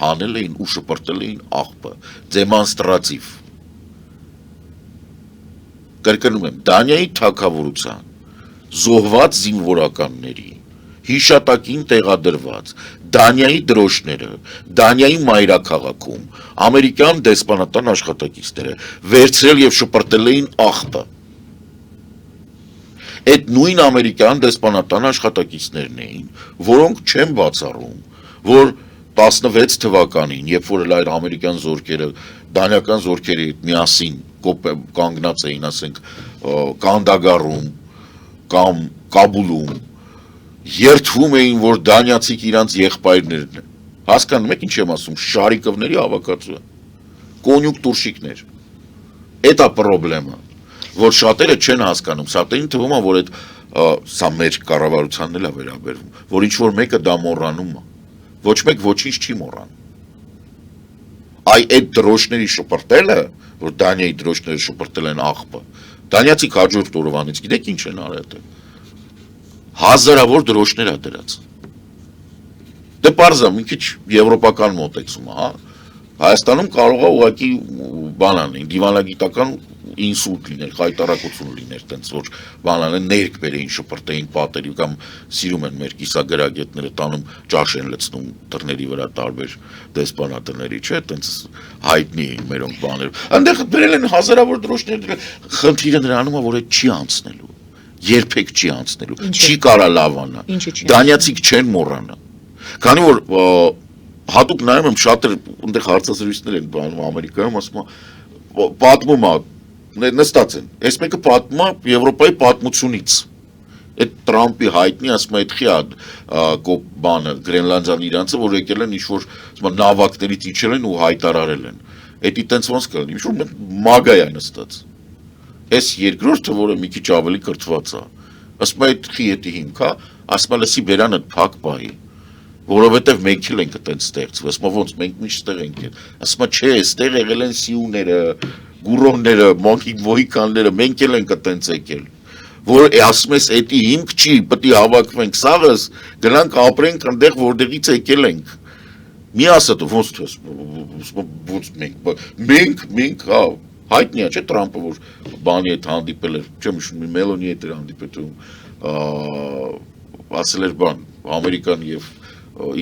հանել էին ու շպրտել էին աղբը դեմոնստրատիվ կրկնում եմ Դանիայի թագավորության զոհված զինվորականների հիշատակին տեղադրված Դանիայի դրոշները Դանիայի մայրաքաղաքում ամերիկյան դեսպանատան աշխատակիցները վերցրել եւ շպրտել էին աղբը այդ նույն ամերիկյան դեսպանատան աշխատակիցներն էին որոնք չեն բացառում որ 16 թվականին երբ որ լայր ամերիկյան զորքերը դանիական զորքերի հետ միասին կանգնած էին ասենք Կանդագարում կամ Կաբուլում երթվում էին որ դանիացիք իրանց եղբայրներն են հասկանում եք ինչ եմ ասում Շարիկովների հավաքածու կոնյունկտուրշիկներ Էդ է պրոբլեմը որ շատերը չեն հասկանում շատերին թվում է որ այդ սա մեր կառավարությանն էլ է վերաբերվում որ ինչ որ մեկը դա մոռանում է ոչ մեկ ոչինչ չի մոռանում այդ դրոշների շպրտելը որ Դանիայի դրոշները շպրտել են աղբը Դանիացիք հաջորդ օրվանից գիտեք ինչ են արել հազարավոր դրոշներ է դրած դե պարզա մի քիչ եվրոպական մոտեցում հա Հայաստանում կարող է ուղղակի բան անեն դիվանագիտական ինսուլտ լիներ, խայտարակություն լիներ, տենց որ բանան ներք բերեին շպրտեին պատերի կամ սիրում են մեր կիսագրագետները տանում ճաշ են լցնում դռների վրա տարբեր դեսպանատների, չէ, տենց հայտնի էին մերոնք բաներ։ Այնտեղ բերել են հազարավոր դրոշներ, խնդիրը նրանում է, որ այդ չի անցնելու։ Երբեք չի անցնելու։ Չի կարա լավանա։ Դանիացիք չեն մոռանա։ Քանի որ հատուկ նայում եմ շատեր այնտեղ հարցազրույցներ են բանում Ամերիկայում, ասում պատմում է նստած են։ Այս մեկը պատմում է Եվրոպայի պատմությունից։ Այդ Տրամպի հայտնի ասում այդ խիա բանը Գրենլանդիան իրանցը որ եկել են ինչ-որ նավակներից իջել են ու հայտարարել են։ Էդի տենց ոնց կլինի, ինչ-որ մագա է նստած։ Այս երկրորդը, որը մի քիչ ավելի կրթված է, ասում այդ խի էդի հիմք է, ասում լսի բերանը փակ պահի, որովհետև մենք էլ ենք այդպես ստեղծվել, ասում ոնց մենք միշտ ստեղ ենք։ Ասում չէ, այստեղ եղել են սիուները, գուրոնները, մոհիկանները, մենք էլ ենք այդպես եկել։ Որ ասում ես էդի հիմք չի, պետք է հավաքվենք սաղս, գնանք ապրենք այնտեղ որտեղից եկել ենք։ Մի ասա դու ոնց դու ոնց մենք հա հայտնի է չէ Տրամպը որ բանի հետ հանդիպել էր, չեմ հիշում Մելոնի հետ էր հանդիպել ասել էր բան Ամերիկան եւ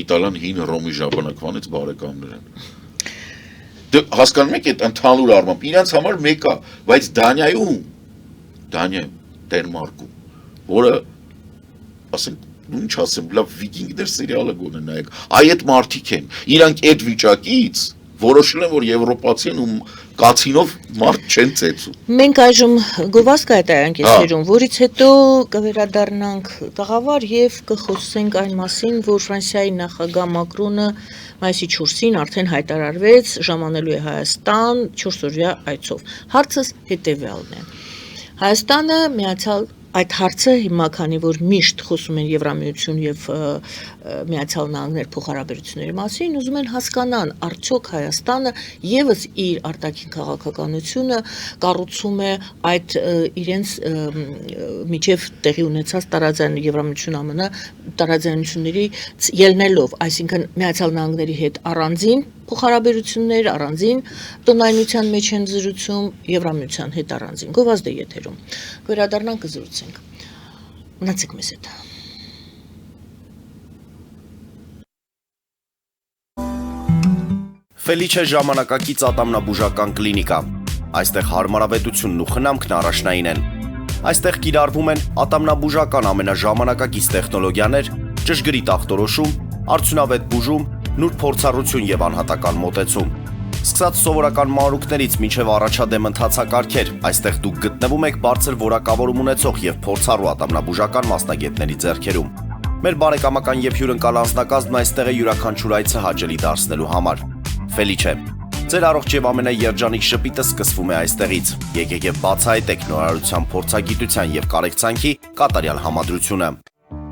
Իտալիան հին Ռոմի ժամանակվանից բարեկամներ են։ Դե հասկանում եք այդ ընդհանուր առմամբ իրենց համար մեկ է, բայց Դանիայում Դենմարկում, որը ասենք ինչ ասեմ, լավ վիկինգներ սերիալը գոնե նայեք, այդ մարդիկ են, իրանք այդ վիճակից որոշել են, որ եվրոպացին ու կացինով մարդ չեն ծեծում։ Մենք այժմ գովազդ կա այդ այգեսերում, որից հետո կվերադառնանք տաղավար եւ կխոսենք այն մասին, որ Ֆրանսիայի նախագահ Մակրոնը մայիսի 4-ին արդեն հայտարարվեց ժամանելու է Հայաստան 4-օրյա այցով։ Հարցս հետեւյալն է. Հայաստանը միացյալ այդ հարցը հիմա քանի որ միշտ խոսում են Եվրամիություն եւ Միացյալ Նահանգներ փոխհարաբերությունների մասին, ուզում են հասկանան արդյոք Հայաստանը եւս իր արտաքին քաղաքականությունը կառուցում է այդ իրենց միջև տեղի ունեցած տարաձայն Եվրամիություն ԱՄՆ տարաձայնությունների ելնելով, այսինքն Միացյալ Նահանգների հետ առանձին փոխհարաբերություններ, առանձին տոնայնության մեջ են զրուցում, Եվրամիության հետ առանձին գովազդ է եթերում։ Վերադառնանք կզրուցենք։ Մնացեք մեզ հետ։ Ֆելիչե ժամանակակից ատամնաբուժական կլինիկա։ Այստեղ հարմարավետությունն ու խնամքն առաջնային են։ Այստեղ կիրառվում են ատամնաբուժական ամենաժամանակակից տեխնոլոգիաներ, ճշգրիտ ախտորոշում, արդյունավետ բուժում, նուրբ փորձառություն եւ անհատական մոտեցում։ Սկսած սովորական մանրուքներից մինչև առաջադեմ ընթացակարգեր, այստեղ դուք գտնվում եք բարձր որակավորում ունեցող եւ փորձառու ատամնաբուժական մասնագետների ձեռքերում։ Մեր բարեկամական եւ հյուրընկալ անձնակազմն այստեղ է յուրաքանչյուր այցը հաճելի դարձնելու համար։ Ֆելիչե, ձեր առողջ եւ ամենաերջանիկ շպիտը սկսվում է այստեղից։ Եկեք եւ բացահայտեք նորարարության փորձագիտության եւ կարեկցանքի կատարյալ համադրությունը։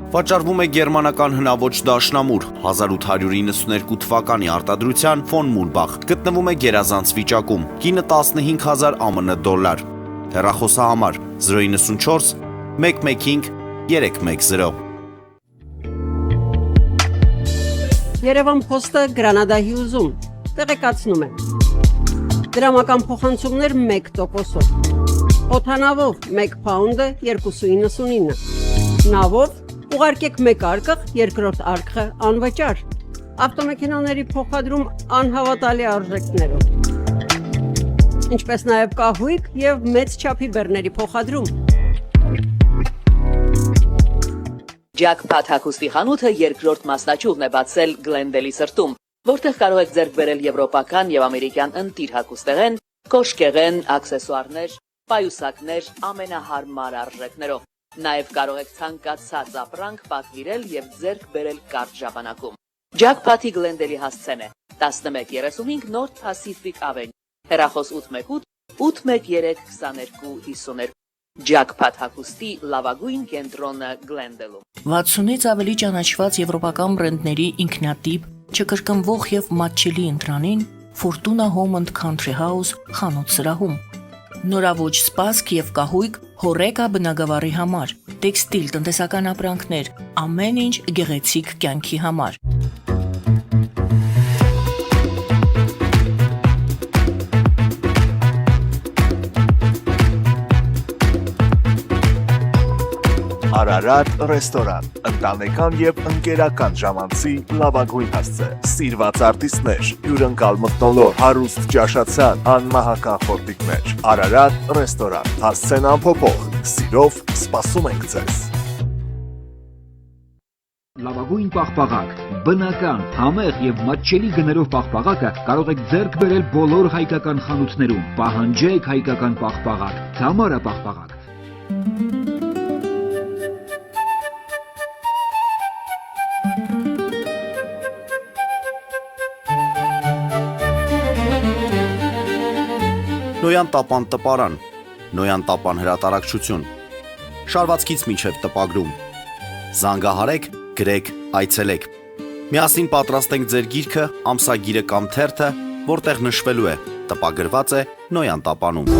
Վաճառվում է գերմանական հնաոճ դաշնամուր 1892 թվականի արտադրության ֆոն Մուրբախ, գտնվում է գերազանց վիճակում, կինը 15000 ԱՄՆ դոլար։ Հեռախոսահամար 094 115 310։ Երևան փոստը Գրանադայի ուզում տեղեկացնում է։ Դրամական փոխանցումներ 1%-ով։ Օդանավով 1 փաունդը 2.99։ Նավով ուղարկեք 1 արկղ, երկրորդ արկղը անվճար։ Ավտոմեքենաների փոխադրում անհավատալի արժեքներով։ Ինչպես նաև կահույք եւ մեծ չափի բեռների փոխադրում։ Ջակփաթ հագուստի խանութը երկրորդ մասնաճյուղն է բացել Գլենդելի սրտում, որտեղ կարող եք ձեռք բերել եվրոպական եւ ամերիկյան ընտիր հագուստեղեն, կոշկեղեն, աքսեսուարներ, պայուսակներ ամենահարմար արժեքներով։ Նաև կարող եք ցանկացած ապրանք պատվիրել եւ ձեռք բերել կարճ ժամանակում։ Ջակփաթի Գլենդելի հասցեն է 1135 North Pacific Avenue, հեռախոս 818 813 2252։ Ջակփաթ հագուստի լավագույն կենտրոնը Գլենդելում։ 60-ից ավելի ճանաչված եվրոպական բրենդների ինքնատիպ, չկրկնվող եւ մատչելի ընտրանին Fortuna Home and Country House խանութ սրահում։ Նորավոճ սպասք եւ կահույք հորեկա բնագավառի համար, տեքստիլ տնտեսական ապրանքներ, ամեն ինչ գեղեցիկ կյանքի համար։ Արարատ ռեստորան, ընտանեկան եւ ընկերական ժամանցի լավագույն հասցե, սիրված արտիստներ, հյուրընկալ մթնոլորտ, հարուստ ճաշացան, անմահական խորտիկներ։ Արարատ ռեստորան, հասցեն անփոփոխ, սիրով սպասում ենք ձեզ։ Լավագույն պաղպաղակ, բնական, համեղ եւ մատչելի գներով պաղպաղակը կարող եք ձեռք բերել բոլոր հայկական խանութներում։ Պահանջեք հայկական պաղպաղակ, Թամարա պաղպաղակ։ Նոյան տապան տպարան, Նոյան տապան հրատարակչություն, շարվածքից մինչև տպագրում, զանգահարեք, գրեք, այցելեք, միասին պատրաստենք ձեր գիրքը, ամսագիրը կամ թերթը, որտեղ նշվելու է, տպագրված է Նոյան տապանում։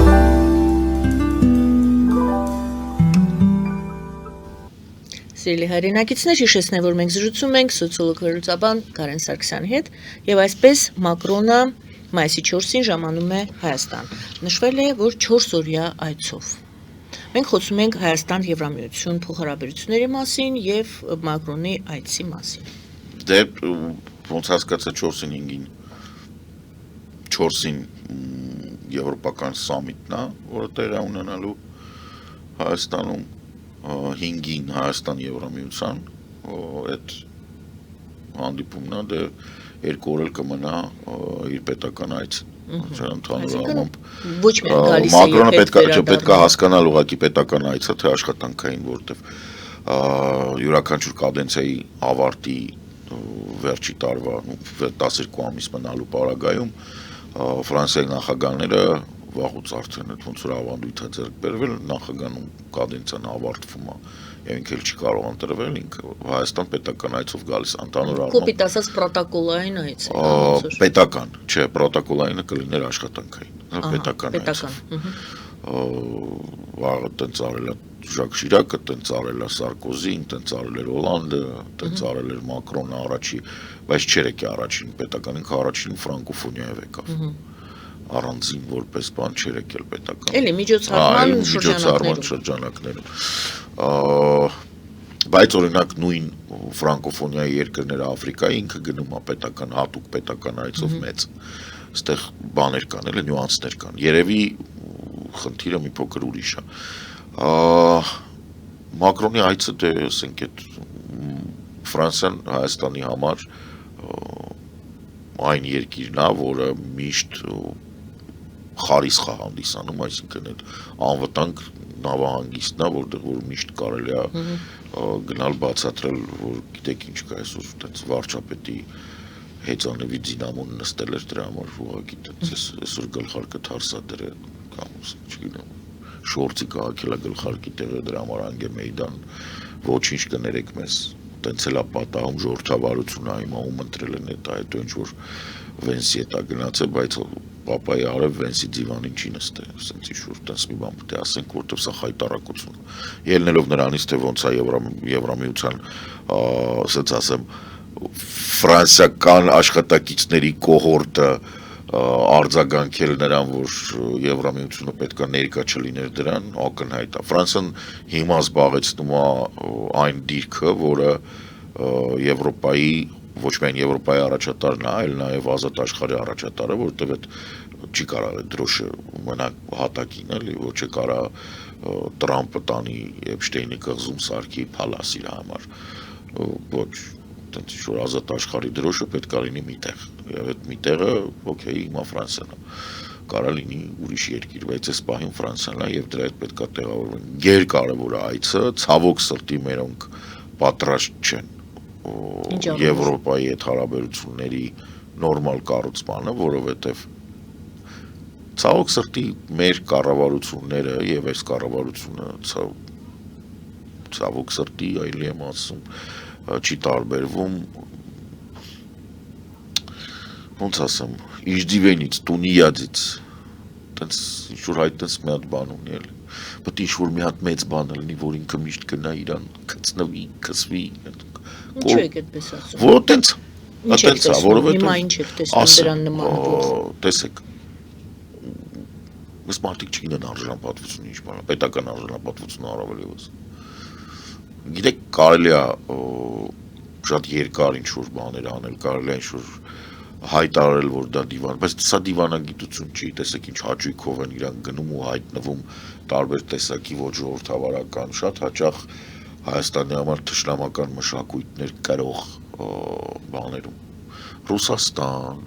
Սիրելի հայրենակիցներ, հիշեցնեմ, որ մենք զրուցում ենք սոցիոլոգ վերլուծաբան Կարեն Սարգսյանի հետ, եւ այսպես Մակրոնը մայիսի 4-ին ժամանում է Հայաստան։ Նշվել է, որ 4 օրյա այցով։ Մենք խոսում ենք Հայաստան-Եվրամիություն փոխհարաբերությունների մասին եւ Մակրոնի այցի մասին։ Դե ոնց հասկացա 4-ին 5-ին 4-ին եվրոպական սամիտն է, որը տեղի ունենալու Հայաստանում 5-ին Հայաստան-Եվրամիության այդ հանդիպումն է, դե 2 օր էլ կմնա իր պետական այցը։ Ոչ միայն գալիս է Մակրոնը պետք է հասկանալ ուղղակի պետական այցը, թե աշխատանքային, որտեվ յուրաքանչյուր կադենցիայի ավարտի վերջի տարվա 12 ամիս մնալու պարագայում Ֆրանսիայի նախագահները վաղուց արդեն ոնց որ ավանդույթ է ձեռք բերվել, նախագահում կադենցիան ավարտվում է, եւ ինքը էլ չի կարող ընտրվել, ինքը Հայաստան պետական այցով գալիս ընդհանուր առմամբ։ Կոպիտ ասած պրոտոկոլային այց է։ Պետական, չէ, պրոտոկոլայինը կլիներ աշխատանքային, պետական այց։ Վաղը տենց արել է Ժակ Շիրակը, տենց արել է Սարկոզին, տենց արել էր Հոլանդը, տենց արել էր Մակրոնը առաջի, բայց չէր եկի առաջին պետական, ինքը առաջին ֆրանկոֆոնիայով եկավ։ Առանձին որպես բան չէր եկել պետական։ Էլի միջոցառման շրջանակներում։ Բայց օրինակ նույն ֆրանկոֆոնիայի երկրները Աֆրիկայի ինքը գնում է պետական հատուկ պետական այցով մեծ։ Այստեղ բաներ կան, էլի նյուանսներ կան։ Երևի խնդիրը մի փոքր ուրիշ է։ Մակրոնի այցը դե ասենք այդ Ֆրանսիան Հայաստանի համար այն երկիրն է, որը միշտ խարիսխ է հանդիսանում, այսինքն այդ անվտանգ նավահանգիստն է, որտեղ որ միշտ կարելի է գնալ բացատրել, որ գիտեք ինչ կա այսօր այդպես վարչապետի հեծանվի դինամոն նստել էր դրա համար ուղղակի այդպես այսօր գլխարկը թարսադրել կամ չգիտեմ շորցի քաղաքելա գլխարկի տեղը դրա համար անգե մեյդան ոչինչ կներեք մեզ տենց էլ է պատահում ժողովրդավարությունը հիմա ում ընտրել են այդ ինչ որ Վենսի հետա գնացել, բայց պապայի արև Վենսի դիվանին չի նստել, ասենց ինչ-որ տես մի բան պետք է ասենք, որտեղ սա խայտարակություն է։ Ելնելով նրանից, թե ոնց է Եվրամիության, ասենց ասեմ, ֆրանսիական աշխատակիցների կոհորտը արձագանքել նրան, որ Եվրամիությունը պետք է ներկա չլիներ դրան, ակնհայտ է։ Ֆրանսիան հիմա զբաղեցնում է այն դիրքը, որը Եվրոպայի ոչ միայն Եվրոպայի առաջատարն է, այլ նաև ազատ աշխարհի առաջատարը, որտեղ այդ չի կարող այդ դրոշը մնա հատակին, էլի, ոչ է կարող Տրամպը տանի Էփշտեյնի կղզում սարքի փալաս իր համար, ոչ, տենց ինչ-որ ազատ աշխարհի դրոշը պետք է լինի միտեղ, եւ այդ միտեղը, օքեյ, հիմա Ֆրանսիան է, կարող լինի ուրիշ երկիր, բայց այս պահին Ֆրանսիան է եւ դրա հետ պետք է տեղավորվեն։ Գերկարևոր է այցը, ցավոք սրտի մերոնք պատրաստ չեն Եվրոպայի հետ հարաբերությունների նորմալ կառուցմանը, որովհետև ցավոք սրտի մեր կառավարությունները եւ այս կառավարությունը ցավոք սրտի այլ եմ ասում չի տարբերվում ոնց ասեմ իժդիվենից տունիածից տենց ինչ-որ այդպես մի հատ բան ունի էլի պետք է ինչ-որ մի հատ մեծ բան լինի որ ինքը միշտ գնա իրան գցնվի քսվի Ինչու եք այդպես ասում։ Որ տենց այդպես է, որովհետև հիմա ինչ եք տեսնում դրան նման։ Տեսեք։ Ես մարդիկ չգիտեն արժանապատվությունը ինչ բան է, պետական արժանապատվությունը առավել եւս։ Գիտեք, կարելի է շատ երկար ինչ-որ բաներ անել, կարելի է ինչ-որ հայտարարել, որ դա դիվան, բայց սա դիվանագիտություն չի, տեսեք ինչ հաճույքով են իրան գնում ու հայտնվում տարբեր տեսակի ոչ ժողովրդավարական, շատ հաճախ Հայաստանի համար թշնամական մշակույթներ կրող բաներում Ռուսաստան,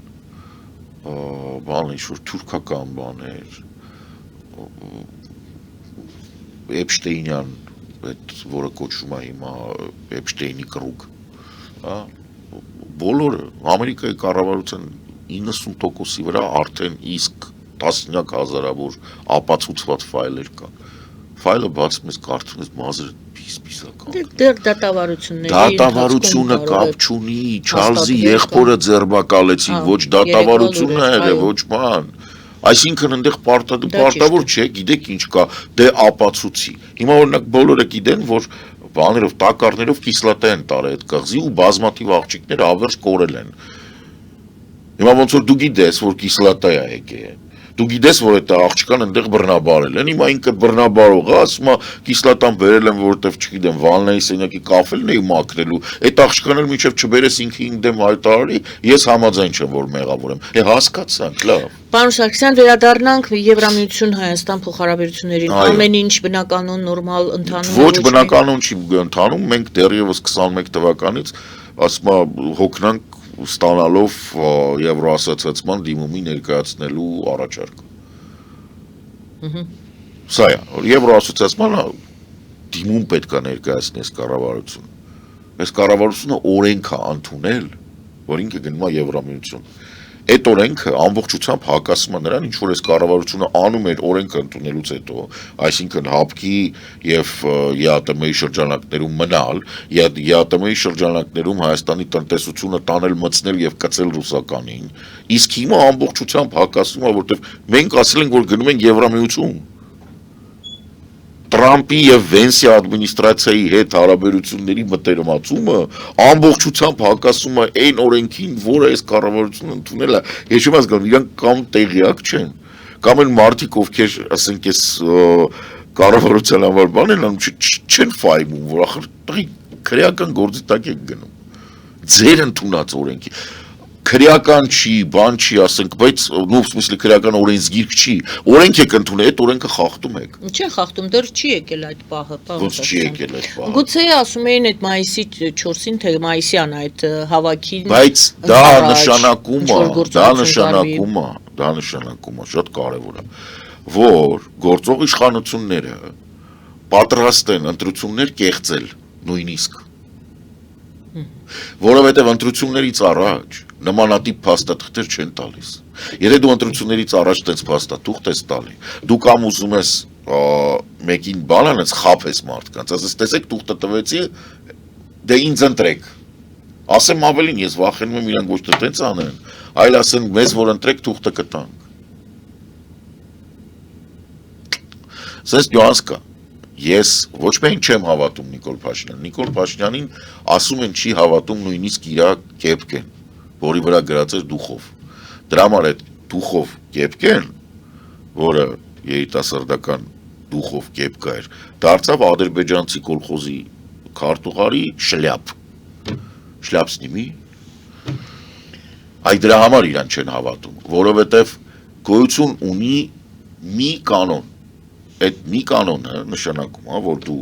բան ինչ-որ թուրքական բաներ, Էփշտեյնյան, այդ որը կոչվում է հիմա Էփշտեյնի կրուգ, բոլորը Ամերիկայի կառավարության 90%-ի վրա արդեն իսկ տասնյակ հազարավոր ապացուցված ֆայլեր կան։ Ֆայլը բացում ես, կարդում ես մազերը պիսպիսական։ Դեռ դատավարությունների Դատավարությունը կապ չունի, Չարլզի եղբորը ձերբակալեցին, ոչ դատավարությունն է եղել, ոչ բան։ Այսինքն այնտեղ պարտավոր չէ, գիտեք ինչ կա, դե ապացուցի։ Հիմա օրինակ բոլորը գիտեն, որ բաներով, տակառներով կիսլատա են տարել այդ կղզի ու բազմաթիվ աղջիկներ ավերջ կորել են։ Հիմա ոնց որ դու գիտես, որ կիսլատա է եկել։ Դու գիտես, որ այդ աղջկան այնտեղ բռնաբարել են, հիմա ինքը բռնաբարողը ասում է կիսլատան բերել են, որովհետև չգիտեմ, վաննայի սենյակի կաֆելն էի մաքրելու, այդ աղջկան էլ մինչև չբերես ինքը ինձ դեմ հայտարարի, ես համաձայն չեմ, որ մեղավոր եմ։ Հասկացանք, լավ։ Պարոն Սարգսյան, վերադառնանք Եվրամիություն Հայաստան փոխհարաբերություններին, ամեն ինչ բնականon նորմալ ընթանում է։ Ոչ բնականon չի ընթանում, մենք դեռևս 21 թվականից ասում եմ հոգնանք ստանալով Եվրոասոցիացիան դիմումի ներկայացնելու առաջարկ։ Սա է, Եվրոասոցիացիան դիմում պետք է ներկայացնի այս կառավարություն։ Այս կառավարությունը օրենք է ընդունել, որ ինքը գնում է Եվրամիություն։ Այդ օրենքը ամբողջությամբ հակասում է նրան, ինչ որ այս կառավարությունը անում էր օրենքը ընդունելուց հետո, այսինքն հապկի եւ ԵԱՏՄ-ի շրջանակներում մնալ, ԵԱՏՄ-ի շրջանակներում Հայաստանի տնտեսությունը տանել, մտցնել եւ կծել ռուսականին, իսկ հիմա ամբողջությամբ հակասում է, որտեվ մենք ասել ենք, որ գնում ենք Եվրամիություն։ Տրամպի եւ Վենսի ադմինիստրացիայի հետ հարաբերությունների մտերմացումը ամբողջությամբ հակասում է այն օրենքին, որը այս կառավարությունը ընդունել է։ Ես չեմ հասկանում, իրանք կամ տեղյակ չեն, կամ այն մարդիկ, ովքեր, ասենք, այս կառավարության համար բան են անում, չեն ֆայմում, որ ախր քրեական գործի տակ եք գնում։ Ձեր ընդունած օրենքի քրեական չի, բան չի, ասենք, բայց նո, в смысле քրեական օրենսգիրք չի։ Օրենք եք ընդունել, այդ օրենքը խախտում եք։ Չէ, խախտում, դեռ չի եկել այդ պահը, Ոնց չի եկել այդ պահը։ Գուցե ասում էին այդ մայիսի 4-ին, թե մայիսյան այդ հավաքին։ Բայց դա նշանակում է, շատ կարևոր է, որ գործող իշխանությունները պատրաստ են ընտրություններ կեղծել նույնիսկ։ Որովհետև ընտրություններից առաջ նմանատիպ փաստաթղթեր չեն տալիս։ Եթե դու ընտրություններից առաջ տես փաստաթուղթ ես տալի, դու կամ ուզում ես մեկին բան անես, խաբես մարդկանց, ասես տեսեք թուղթը տվեցի, դե ինձ ընտրեք։ Ասեմ ավելին, ես վախենում եմ իրանք ոչ թե տենց անեն, այլ ասեն մեզ որ ընտրեք թուղթը կտանք։ Սենց նյուանս կա։ Ես ոչ միայն չեմ հավատում Նիկոլ Փաշինյանին, Նիկոլ Փաշինյանին ասում են չի հավատում նույնիսկ իր կեպկեն, որի վրա գրած էր դուխով։ Դրա համար այդ դուխով կեպկեն, որը երիտասարդական դուխով կեպկա էր, դարձավ ադրբեջանցի կոլխոզի քարտուղարի շլյապ։ Շլյապ սնիմի։ Այդ դրա համար իրան չեն հավատում, որովհետև գոյություն ունի մի կանոն։ Այդ մի կանոնը նշանակում է, որ դու,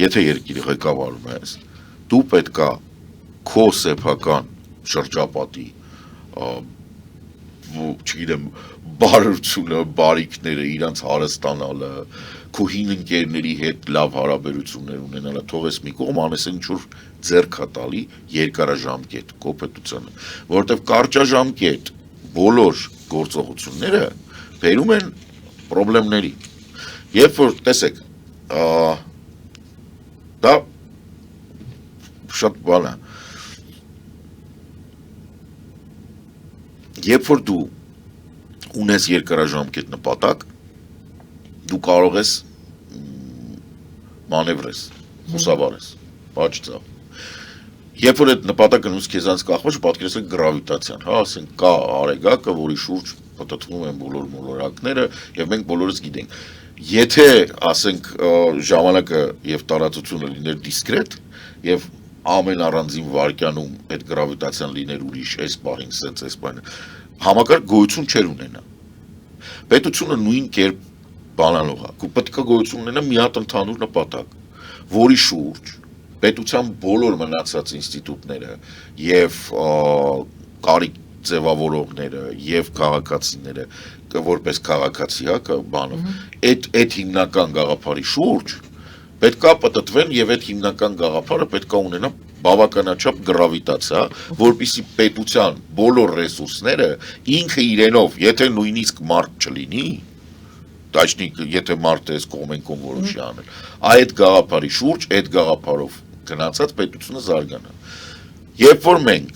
եթե երկիրը ղեկավարում ես, դու պետքա քո սեփական շրջապատի, չգիտեմ, բարությունը, բարիքները, իրանց հարստանալը, քո հին ընկերների հետ լավ հարաբերություններ ունենալը, թողես մի կողմ, անես ինչ որ ձեռք տալի երկարաժամկետ քո պետությանը, որովհետև կարճաժամկետ բոլոր գործողությունները բերում են պրոբլեմների։ Երբ որ տեսեք, դա շատ բան է։ Երբ որ դու ունես երկարաժամկետ նպատակ, դու կարող ես մանևրես, խուսաբարես, բաց ծավ։ Երբ որ այդ նպատակը նույնիսկ քեզանց կախված, պատկերացրեք գրավիտացիան, հա, ասենք կա արեգակը, որի շուրջ պտտվում են բոլոր մոլորակները, եւ մենք բոլորս գիտենք։ Եթե, ասենք, ժամանակը եւ տարածությունը լիներ դիսկրետ եւ ամեն առանձին վարկյանում այդ գրավիտացիան լիներ ուրիշ, այս բաղին, սենց այս բանը, համակարգ գոյություն չէր ունենա։ Պետությունը նույն կերպ բանալով է, պետք է գոյություն ունենա մի հատ ընդհանուր նպատակ, որի շուրջ պետության բոլոր մնացած ինստիտուտները եւ կարիք ձևավորողները եւ քաղաքացիները որպես քաղաքացի հա բանով այդ հիմնական գաղափարի շուրջ պետք է պատտվեն եւ այդ հիմնական գաղափարը պետք է ունենա բավականաչափ գրավիտացիա, որպեսզի պետության բոլոր ռեսուրսները ինքը իրենով, եթե նույնիսկ մարդ չլինի, դաշնիկ, եթե մարդ է կողմեն կողմ որոշի անել, այդ գաղափարի շուրջ, այդ գաղափարով գնացած պետությունը զարգանա։ Երբ որ մենք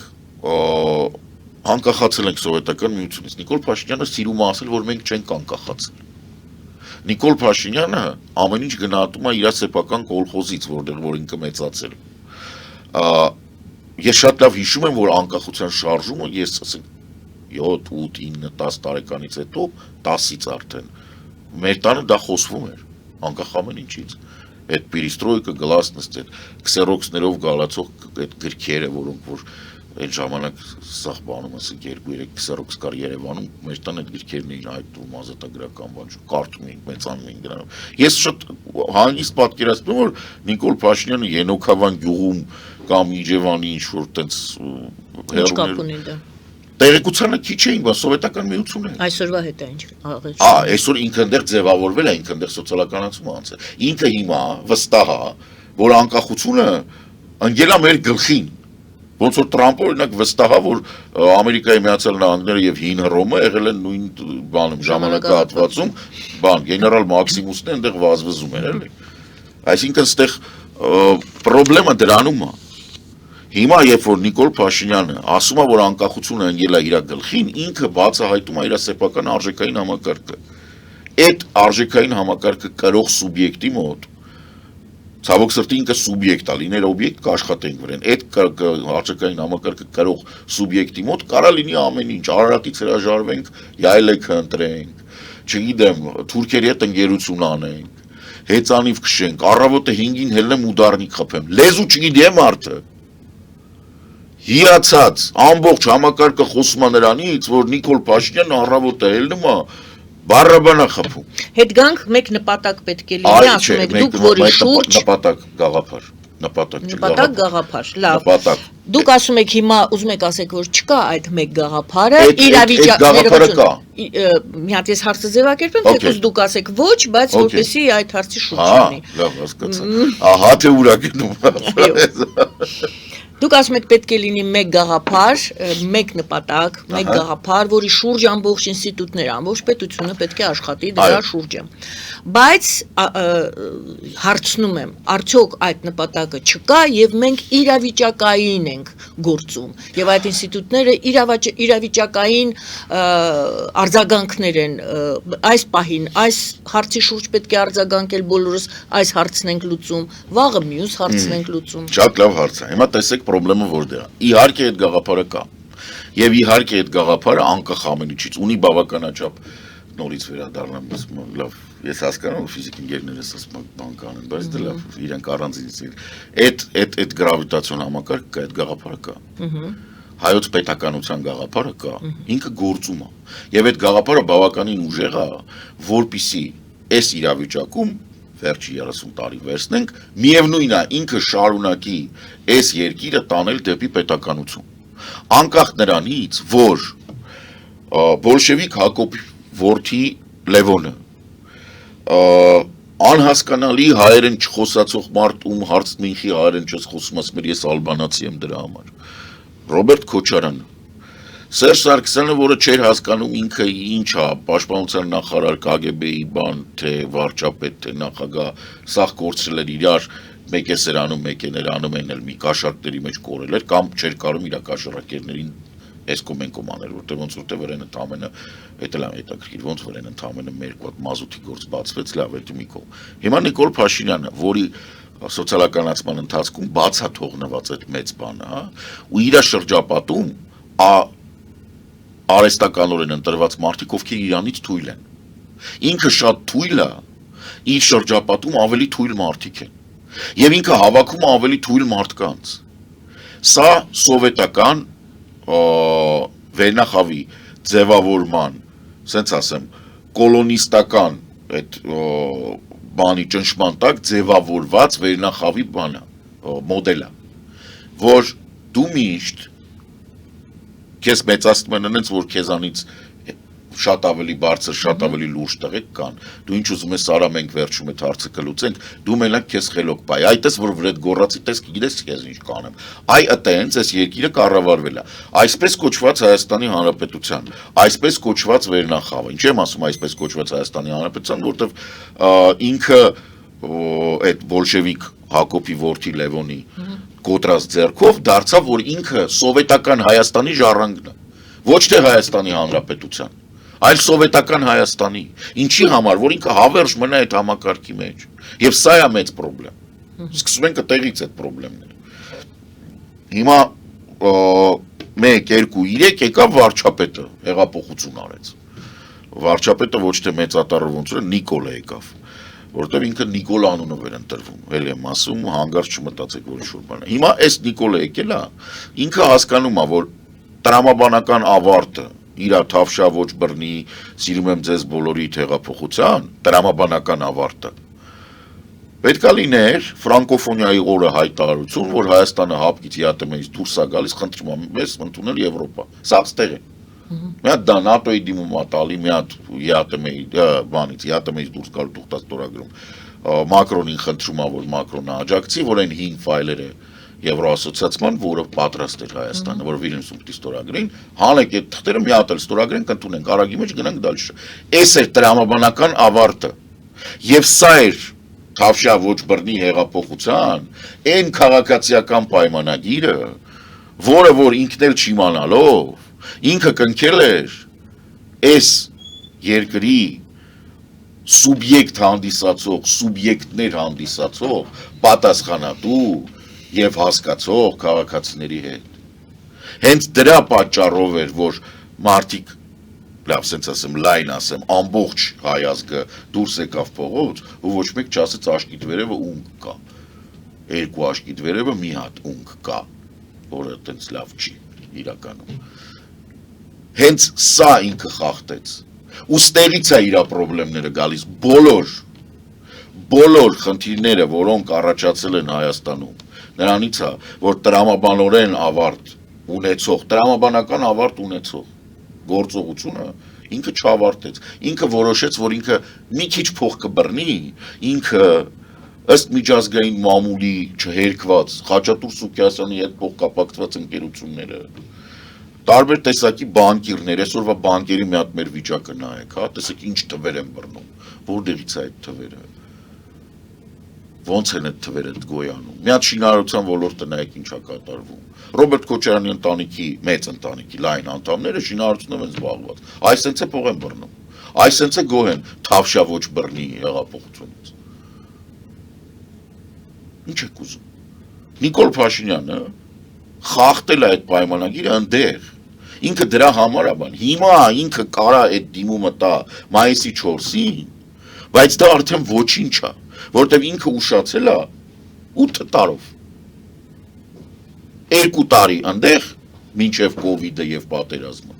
անկախացել ենք սովետական միությունից, Նիկոլ Փաշինյանը սիրում է ասել, որ մենք չենք անկախացել։ Նիկոլ Փաշինյանը ամեն ինչ գնահատում է իր սեփական կոլխոզից, որտեղ որ ինքը մեծացել։ Ես շատ լավ հիշում եմ, որ անկախության շարժումը ես ասենք 7, 8, 9, 10 տարեկանից հետո 10-ից արդեն մեր տանը դա խոսվում էր անկախ ամեն ինչից։ Այդ պերիստրոյկա, գլասնստ, այդ քսերոքսներով գալացող այդ գրքերը, որոնք որ այդ ժամանակ սաղ բանում ասենք 2-3 քսերոքս կար Երևանում, մեր տան այդ գրքերն էին հայտնում ազատագրական բան, կարդում էինք, մեծանում էինք դրանով։ Ես շատ հանգիստ պատկերացնում եմ, որ Նիկոլ Փաշինյանը Ենոքավան գյուղում կամ Իջևանի ինչ-որ տենց հերուներ տեղեկությանը քիչ էին, բայց սովետական միություն է։ Այսօրվա հետ է ինչ աղեր։ Այսօր ինքը այնտեղ ձևավորվել է, ինքը այնտեղ սոցիալականացումը անցել։ Ինքը հիմա վստահ է, որ անկախությունը ընկել է մեր գլխին։ Ոնց որ Տրամպը օրինակ վստահ է, որ Ամերիկայի Միացյալ Նահանգները եւ Հին Հռոմը եղել են նույն բանում ժամանակահատվածում, գեներալ Մաքսիմուսն է այնտեղ վազվզում էր, էլի։ Այսինքն այստեղ խնդրեմը դրանում է։ Հիմա երբ որ Նիկոլ Փաշինյանը ասում է, որ անկախությունը ընկել է իր գլխին, ինքը բացահայտում է իր սեփական արժեքային համակարգը։ Այդ արժեքային համակարգը կրող սուբյեկտի մոտ ցավոք սրտի ինքը սուբյեկտ է, լիներ օբյեկտ կաշխատենք վրան։ Այդ արժեքային համակարգը կրող սուբյեկտի մոտ կարա լինի ամեն ինչ, Արարատից հրաժարվենք, յայլեքը ընտրենք, չգիտեմ, թուրքերի հետ ընկերություն անենք, հեծանիվ քշենք, առավոտը 5-ին հելնեմ ուդարնիկ խփեմ։ Լեզու չգիտի է մարդը։ Հիացած ամբողջ համակարգը խոսում է նրանից, որ Նիկոլ Փաշինյանը առավոտը ելնում է բառաբանա խփում։ Հետ գանք մեկ նպատակ պետք է լինի, ասում եք դուք որի շուրջ նպատակ գաղափար, նպատակ գաղափար, լավ։ Դուք ասում եք հիմա ուզում եք ասեք, որ չկա այդ մեկ գաղափարը, գաղափարը կա։ Մի հատ ես հարցը ձևակերպեմ, թեկուզ դուք ասեք ոչ, բայց որպեսզի այդ հարցի շուրջ լինի։ Լավ, հասկացա։ Ահա թե ուրակ է։ Դուք ասում եք պետք է լինի մեկ գաղափար, մեկ նպատակ, մեկ գաղափար, որի շուրջ ամբողջ ինստիտուտները, ամբողջ պետությունը պետք է աշխատի դրա շուրջը։ Բայց հարցնում եմ, արդյոք այդ նպատակը չկա եւ մենք իրավիճակային ենք գործում եւ այդ ինստիտուտները իրավիճակային արձագանքներ են այս պահին, այս հարցի շուրջ պետք է արձագանքել բոլորս, այս հարցն ենք լուծում, վաղը մյուս հարցն ենք լուծում։ Շատ լավ հարց է։ Հիմա տեսեք Պրոբլեմը որտեղ է։ Իհարկե այդ գաղափարը կա։ Եվ իհարկե այդ գաղափարը անկախ ամեն ինչից ունի բավականաչափ նորից վերադառնամ, լավ, ես հասկանում եմ ֆիզիկ ինժեներներս ասում բան կանեն, բայց դա լավ, իրենք առանձին այդ գրավիտացիոն համակարգը կա, այդ գաղափարը կա։ Հայոց պետականության գաղափարը կա, ինքը գործում է։ Եվ այդ գաղափարը բավականին ուժեղ է, որպեսզի այս իրավիճակում վերջի 30 տարի վերցնենք, միևնույն է ինքը շարունակի այս երկիրը տանել դեպի պետականություն։ Անկախ նրանից, որ բոլշևիկ Հակոբ որդի Լևոնը անհասկանալի հայերեն չխոսացող մարդ ում հարցմինխի հայերեն չես խոսում, ասում ես ալբանացի եմ դրա համար։ Ռոբերտ Քոչարյանը, Սերժ Սարգսյանը, որը չէր հասկանում ինքը ինչ է, պաշտպանության նախարար, KGB-ի բան, թե վարչապետ, թե նախագահ, սաղ կորցրել էր իրար, մեկ է սրանում, մեկ է ներանում են էլ մի կաշառքների մեջ կորել էր, կամ չէր կարում իր կաշառակերներին էսկոմենկոմ անել, որտեղ ոնց որտեղ վրան ընդամենը, էդ էլ հետաքրքիր, ոնց վրան ընդամենը մեր կողմ մազութի գործ բացվեց, լավ, էդ մի կողմ։ Հիմա Նիկոլ Փաշինյանը, որի սոցիալականացման ընթացքում բաց է թողնված այդ մեծ բանը, ու իր շրջապատում արեստականորեն ընտրված մարդիկ, ովքեր իրանից թույլ են։ Ինքը շատ թույլ է, իր շրջապատում ավելի թույլ մարդիկ են։ Եվ ինքը հավաքում ավելի թույլ մարդկանց։ Սա սովետական վերնախավի ձևավորման, ասենց ասեմ, կոլոնիստական այդ բանի ճնշման տակ ձևավորված վերնախավի բանը, մոդելը, որ դու միշտ քեզ մեծացնում են այնց, որ քեզանից շատ ավելի բարձր, շատ ավելի լուրջ տեղեր կան։ Դու ինչ ուզում ես արա մենք վերջում այդ հարցը կլուծենք, դու մենակ քեզ խելոք բայ։ Այդպես որ վրեդ գոռացի տեսք գիտես քեզ ինչ կանեմ։ Այ այտենց այս երկիրը կառավարվել է։ Այսպես կոչված Հայաստանի Հանրապետության, այսպես կոչված վերնախավը։ Ինչ եմ ասում այսպես կոչված Հայաստանի Հանրապետության, որտեվ ինքը այդ բոլշևիկ Հակոբի որդի Լևոնի կոտրած ձեռքով դարձավ, որ ինքը սովետական Հայաստանի ժառանգն է։ Ոչ թե Հայաստանի Հանրապետության, այլ սովետական Հայաստանի։ Ինչի համար, որ ինքը հավերժ մնա այդ համակարգի մեջ։ Եվ սա է մեծ խնդրեմ։ Սկսում ենք այդտեղից այդ խնդիրները։ Հիմա 1, 2, 3 եկավ վարչապետը, հեղափոխություն արեց։ Վարչապետը ոչ թե մեծատառը ոնց է, Նիկոլը եկավ, որտեղ ինքը Նիկոլ անունը վերընտրվում։ Էլ եմ ասում, հանգարց չմտածեք, որ ինչ-որ բան է։ Հիմա այս Նիկոլը եկել է, ինքը հասկանում է, որ տրամաբանական ավարտը իր թավշա ոչ բռնի, սիրում եմ ձեզ բոլորի հեղափոխության, տրամաբանական ավարտը պետքա լիներ ֆրանկոֆոնիայի օրը հայտարարություն, որ Հայաստանը հապկից ԵԱՏՄ-ից դուրս է գալիս, խնդրում եմ մեզ ընդունել Եվրոպա։ Սա ստեղ է։ Մի հատ դա ՆԱՏՕ-ի դիմում է տալի, մի հատ ԵԱՏՄ-ի բանից, ԵԱՏՄ-ից դուրս գալու թուղթած ստորագրում։ Մակրոնին խնդրում է, որ Մակրոնը աջակցի, որ այն 5 ֆայլերը Եվրոասոցիացիան, որը պատրաստ էր Հայաստանը, որ Վիլնյուսում պիտի ստորագրին, հանեք այդ թղթերը մի հատ էլ ստորագրենք, կընդունենք, արագի մեջ գնանք դալիշը։ Էս էր տրամաբանական ավարտը։ Եվ սա էր Թավշյա ոչ բռնի հեղափոխության այն քաղաքացիական պայմանագիրը, որը որ ինքն էլ չիմանալով, ինքը կնքել էր այս երկրի սուբյեկտ հանդիսացող, սուբյեկտներ հանդիսացող, պատասխանատու եւ հասկացող քաղաքացիների հետ։ Հենց դրա պատճառով էր, որ մարդիկ լավ, սենց ասեմ, լայն ասեմ, ամբողջ հայ ազգը դուրս եկավ փողոց, ու ոչ մեկ չասեց աշկիտ վերևը ունք կա։ Երկու աշկիտ վերևը մի հատ ունք կա, որը տենց լավ չի իրականում։ Հենց սա ինքը խախտեց։ Ու ստեղից է իր խնդիրները գալիս, բոլոր խնդիրները, որոնք առաջացել են Հայաստանում, նրանից է, որ տրամաբանորեն ավարտ ունեցող, տրամաբանական ավարտ ունեցող գործողությունը ինքը չավարտեց, ինքը որոշեց, որ ինքը մի քիչ փող կբռնի, ինքը ըստ միջազգային մամուլի չհերկված Խաչատուր Սուքիասյանի հետ փոխկապակցված ընկերությունները, տարբեր տեսակի բանկիրներ, այսօրվա բանկերի մի հատ մեր վիճակը նայեք, հա, տեսեք ինչ թվեր են բռնում, որտեղից է այդ թվերը, ոնց են այդ թվերը գոյանում, մի հատ շինարարության ոլորտը նայեք ինչ է կատարվում, Ռոբերտ Քոչարյանի ընտանիքի, մեծ ընտանիքի լայն անդամները շինարարությունով են զբաղված, այսենց է փող են բռնում, այսենց է գոհ են Թավշյա ոչ բռնի հեղափոխությունից։ Ինչ եք ուզում։ Նիկոլ Փաշինյանը խախտել է այդ պայմանագիրը ընդեղ։ Ինքը դրա համար է բան։ Հիմա ինքը կարա այդ դիմումը տա մայիսի 4-ին, բայց դա արդեն ոչինչ է, որտեղ ինքը ուշացել է 8 տարով։ 2 տարի ընդեղ, մինչև կովիդը եւ պատերազմը։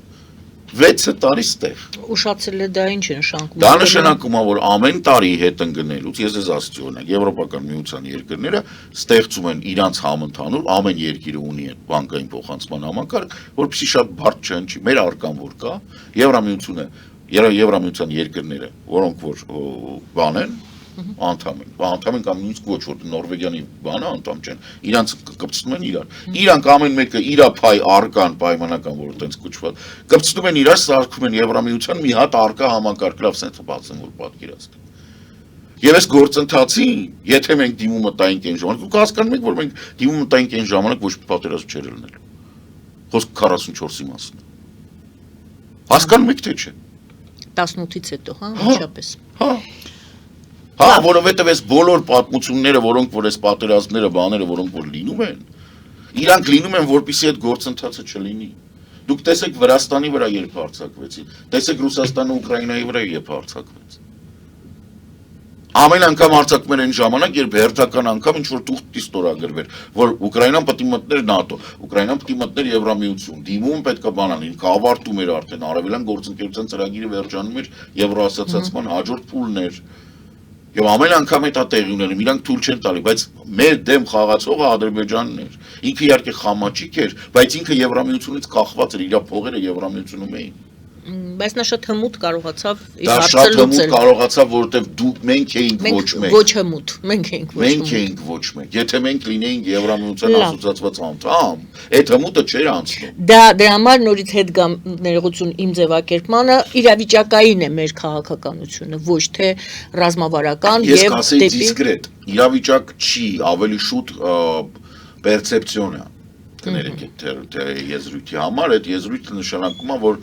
6 տարի ստեղ։ Ուշացել է դա ինչ է նշանակում։ Դա նշանակում է, որ ամեն տարի հետ ընկնելուց, ես ես ասացի օրինակ, Եվրոպական միության երկրները ստեղծում են իրանց համընդհանուր, ամեն երկիրը ունի այդ բանկային փոխանցման համակարգ, որպեսզի շատ բարդ չհնչի։ Մեր արկան որ կա, Եվրամիության երկրները, որոնք որ բան են, անդամ են կամ նույնիսկ ոչ, որ Նորվեգիանի բանը անդամ չեն, իրանց կպցնում են իրար։ Իրանք ամեն մեկը իրա փայ արկան պայմանական, որ տենց կոչված, կպցնում են իրար, սարքում են Եվրամիության մի հատ արկա համակարգ, լավ սենց բացեմ, որ պատկերացնեք։ Եվ այս գործընթացին, եթե մենք դիմումը տայինք այն ժամանակ, դուք հասկանում եք, որ մենք դիմումը տայինք այն ժամանակ ոչ պատերազմ չէր ելնել։ Խոսք 44-ի մասին։ Հասկանում եք թե չէ։ 18-ից հետո, հա, միջապես։ Հա, որովհետև այս բոլոր պատմությունները, որոնք որ այս պատերազմները, բաները, որոնք որ լինում են, իրանք լինում են, որպեսզի այդ գործընթացը չլինի։ Դուք տեսեք Վրաստանի վրա երբ հարձակվեցին, տեսեք Ռուսաստանը Ուկրաինայի վրա երբ հարձակվեց։ Ամեն անգամ հարձակվում էր այն ժամանակ, երբ հերթական անգամ ինչ-որ թուղթ ստորագրվեր, որ Ուկրաինան պետք է մտներ ՆԱՏՕ, Ուկրաինան պետք է մտներ Եվրամիություն, դիմում պետք է բանան, ինքը ավարտում էր արդեն, արևելյան գործընկերության ծրագիրը վերջանում էր Եվրոասոցիացիան հաջորդ փուլն էր։ Եվ ամեն անգամ այդ տեղի ունենում, իրանք թույլ չեն տալի, բայց մեր դեմ խաղացողը Ադրբեջանն էր։ Ինքը իհարկե խամաճիկ էր, բայց ինքը Եվրամիությունից կախված էր, իր փողերը Եվրամիությունում էին։ Բայց նա շատ հմուտ կարողացավ իր Դա հարցը շատ հմուտ լուծել։ կարողացավ, որովհետև մենք էինք ոչ մեկ։ Ոչ հմուտ, մենք էինք ոչ Մենք հմուտ։ էինք ոչ մեկ։ Եթե մենք լինեինք Եվրամիության Լավ։ ասոցիացված անդամ, այդ հմուտը չէր անցնում։ Դրա համար նորից հետ գամ ներողություն իմ ձևակերպմանը, իրավիճակային է մեր քաղաքականությունը, ոչ թե ռազմավարական Ես եւ կասեի դեպի դիսկրետ, իրավիճակ չի, ավելի շուտ պերցեպցիոն է։ Կներեք այդ եզրույթի համար, այդ եզրույթը նշանակում է, որ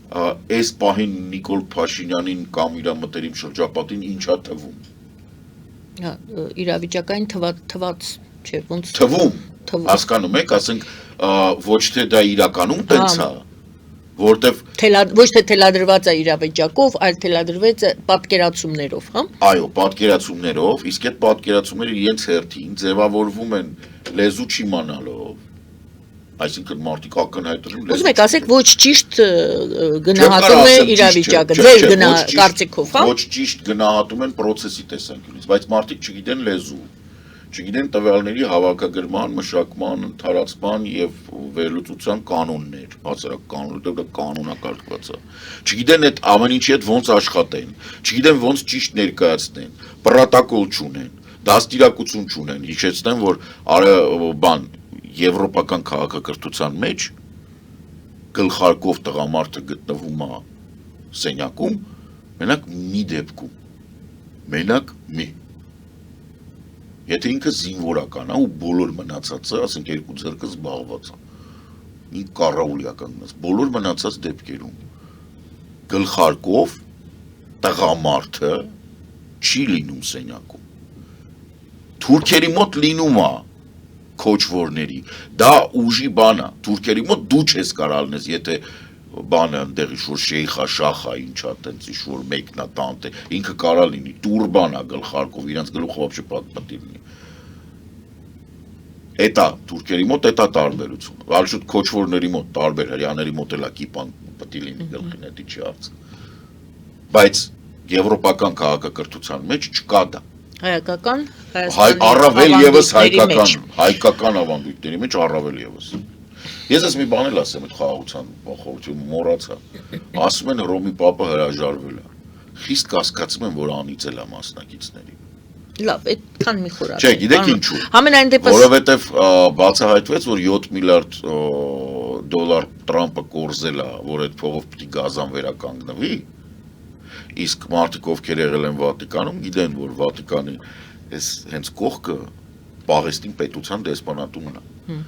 այս պահին Նիկոլ Փաշինյանին կամ իր մտերիմ շրջապատին ինչա թվում։ իրավիճակային թված չէ, ոնց Թվում, հասկանում եք, ասենք ոչ թե դա իրականում տենց է, որտեվ ոչ թե թելադրված է իրավիճակով, այլ թելադրված է պատկերացումներով, հա։ Այո, պատկերացումներով, իսկ այդ պատկերացումները իրենց հերթին ձևավորվում են լեզու չիմանալով, այսինքն մարդիկ ակնհայտում Ուզում եք ասեք ոչ ճիշտ գնահատում է իրավիճակը, ձեր կարծիքով, հա։ Ոչ ճիշտ գնահատում են process-ի տեսանկյունից, բայց մարդիկ չգիտեն լեզու, չգիտեն տվյալների հավաքագրման, մշակման, ընդհանրացման եւ վերլուծության կանոններ, բացառակ կանոնները դա կանոնակարգված է։ Չգիտեն այդ ամեն ինչի հետ ոնց աշխատեն, չգիտեն ոնց ճիշտ ներկայացնեն, պրոտոկոլ չունեն, դաստիարակություն չունեն, հիշեցնեմ, որ եվրոպական քաղաքակրթության մեջ գլխարկով տղամարդը գտնվում է սենյակում, մենակ մի դեպքում, մենակ մի։ Եթե ինքը զինվորական է ու բոլոր մնացածը, ասենք երկու ձեռքը զբաղված է, մի կառավարական մնաց, բոլոր մնացած դեպքերում գլխարկով տղամարդը չի լինում սենյակում։ Թուրքերի մոտ լինում է քոչվորների, դա ուժի բան է, թուրքերի մոտ դու չես կարող լինես, եթե բանը ընդեղի շուր շեյխա, շախա, ինչա տենց ինչ-որ մեկնա տանտե, ինքը կարող լինի, տուրբան է գլխարկով, իրանց գլուխը вообще պատմատի լինի։ Էտա, թուրքերի մոտ էտա տարբերություն, վարշուտ քոչվորների մոտ տարբեր, հրյաների մոտ էլա կիպան պտի լինի գլխին էտի չի արց։ Բայց եվրոպական քաղաքակրթության մեջ չկա դա։ Հայկական, առավել եւս հայկական ավանդույթների մեջ առավել եւս։ Ես ես մի բան էլ ասեմ այդ խաղաղության խորհրդի մոռացա։ Ասում են Ռոմի Պապը հրաժարվել է։ Խիստ կասկածում եմ, որ անիծել է մասնակիցներին։ Լավ, այդքան մի խորհուրդ։ Չէ, գիտեք ինչու։ Համենայն դեպս որովհետև բացահայտվեց, որ 7 միլիարդ դոլար Տրամպը կորզել է, որ այդ փողով պիտի գազան վերականգնվի։ Իսկ մարդիկ ովքեր եղել են Վատիկանում, գիտեն, որ Վատիկանի այս հենց կողքը Պաղեստին պետության դեսպանատումն է։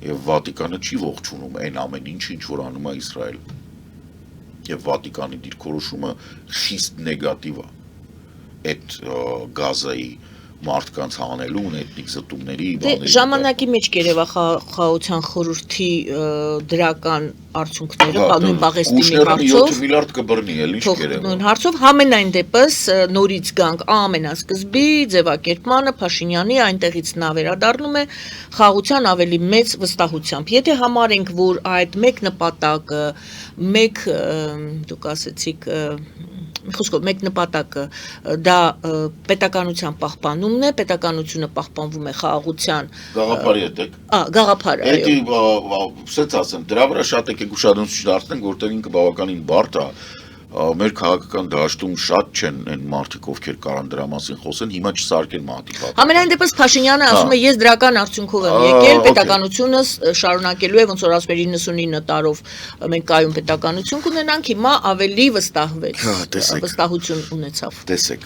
Եվ Վատիկանը չի ողջունում այն ամեն ինչ, ինչ որ անում է Իսրայելը։ Եվ Վատիկանի դիրքորոշումը խիստ նեգատիվ է այդ Գազայի մարդկանց հանելուն, էթնիկ զտումների բաների։ Ժամանակի մեջ կերևա խաղաղության խորհրդի դրական արդյունքները, նույն Պաղեստինի հարցով 7 միլիարդ կբռնի, էլի ինչ կերևա։ Նույն հարցով համենայն դեպս նորից գանք ամենասկզբի ձևակերպմանը Փաշինյանի այնտեղից նա վերադառնում է խաղաղության ավելի մեծ վստահությամբ։ Եթե համարենք, որ այդ մեկ նպատակը, մեկ դուք ասեցիք խոսքով մեկ նպատակը դա պետականության պահպանումն է, պետականությունը պահպանվում է խաղաղության Գաղափարի հետ եք։ Գաղափարը, այո։ Էդի սենց ասեմ, դրա վրա շատ եք ուշադրություն դարձնենք, որտեղ ինքը բավականին բարդ է։ Մեր քաղաքական դաշտում շատ չեն այն մարդիկ, ովքեր կարան դրա մասին խոսեն, հիմա չսարքեն մատի։ Համենայն դեպս Փաշինյանը ասում է, ես դրական արդյունքով եմ եկել, պետականությունս շարունակելու է, ոնց որ ասում էր 99 տարով մենք կայուն պետականություն կունենանք, հիմա ավելի վստահություն ունեցավ։ Տեսեք,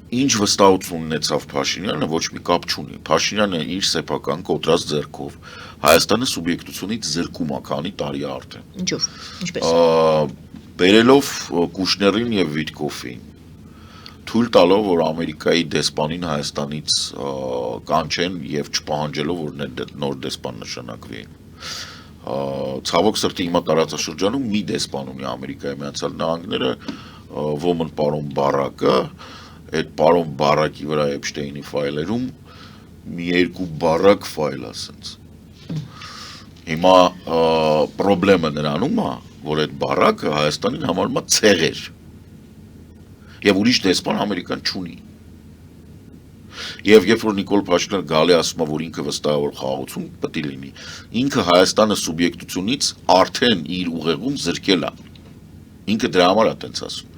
ինչ վստահություն ունեցավ Փաշինյանը, ոչ մի կապ չունի։ Փաշինյանը իր սեփական կոտրած ձեռքով Հայաստանը սուբյեկտությունից զրկում է, քանի տարի արդեն։ Ինչով, ինչպես։ Բերելով Կուշներին եւ Վիտկոֆին, թույլ տալով, որ Ամերիկայի դեսպանին Հայաստանից կանչեն եւ չպահանջելով, որ նոր դեսպան նշանակվի։ Ցավոք սրտի հիմա տարածաշրջանում մի դեսպան ունի Ամերիկայի Միացյալ Նահանգները, ոմն պարոն Բարակը, այդ պարոն Բարակի վրա Էփշտեյնի ֆայլերում մի երկու բարակ ֆայլ է ասենց։ Հիմա պրոբլեմը նրանում է, որ այդ բարակը Հայաստանին համարում է ցեղեր։ Եվ ուրիշ դեսպան Ամերիկան չունի։ Եվ երբ որ Նիկոլ Փաշինյանը գալի ասում է, որ ինքը վստահավոր խաղաղություն պետք է լինի, ինքը Հայաստանը սուբյեկտությունից արդեն իր ուղեղում զրկել է։ Ինքը դրա համար է տենց ասում։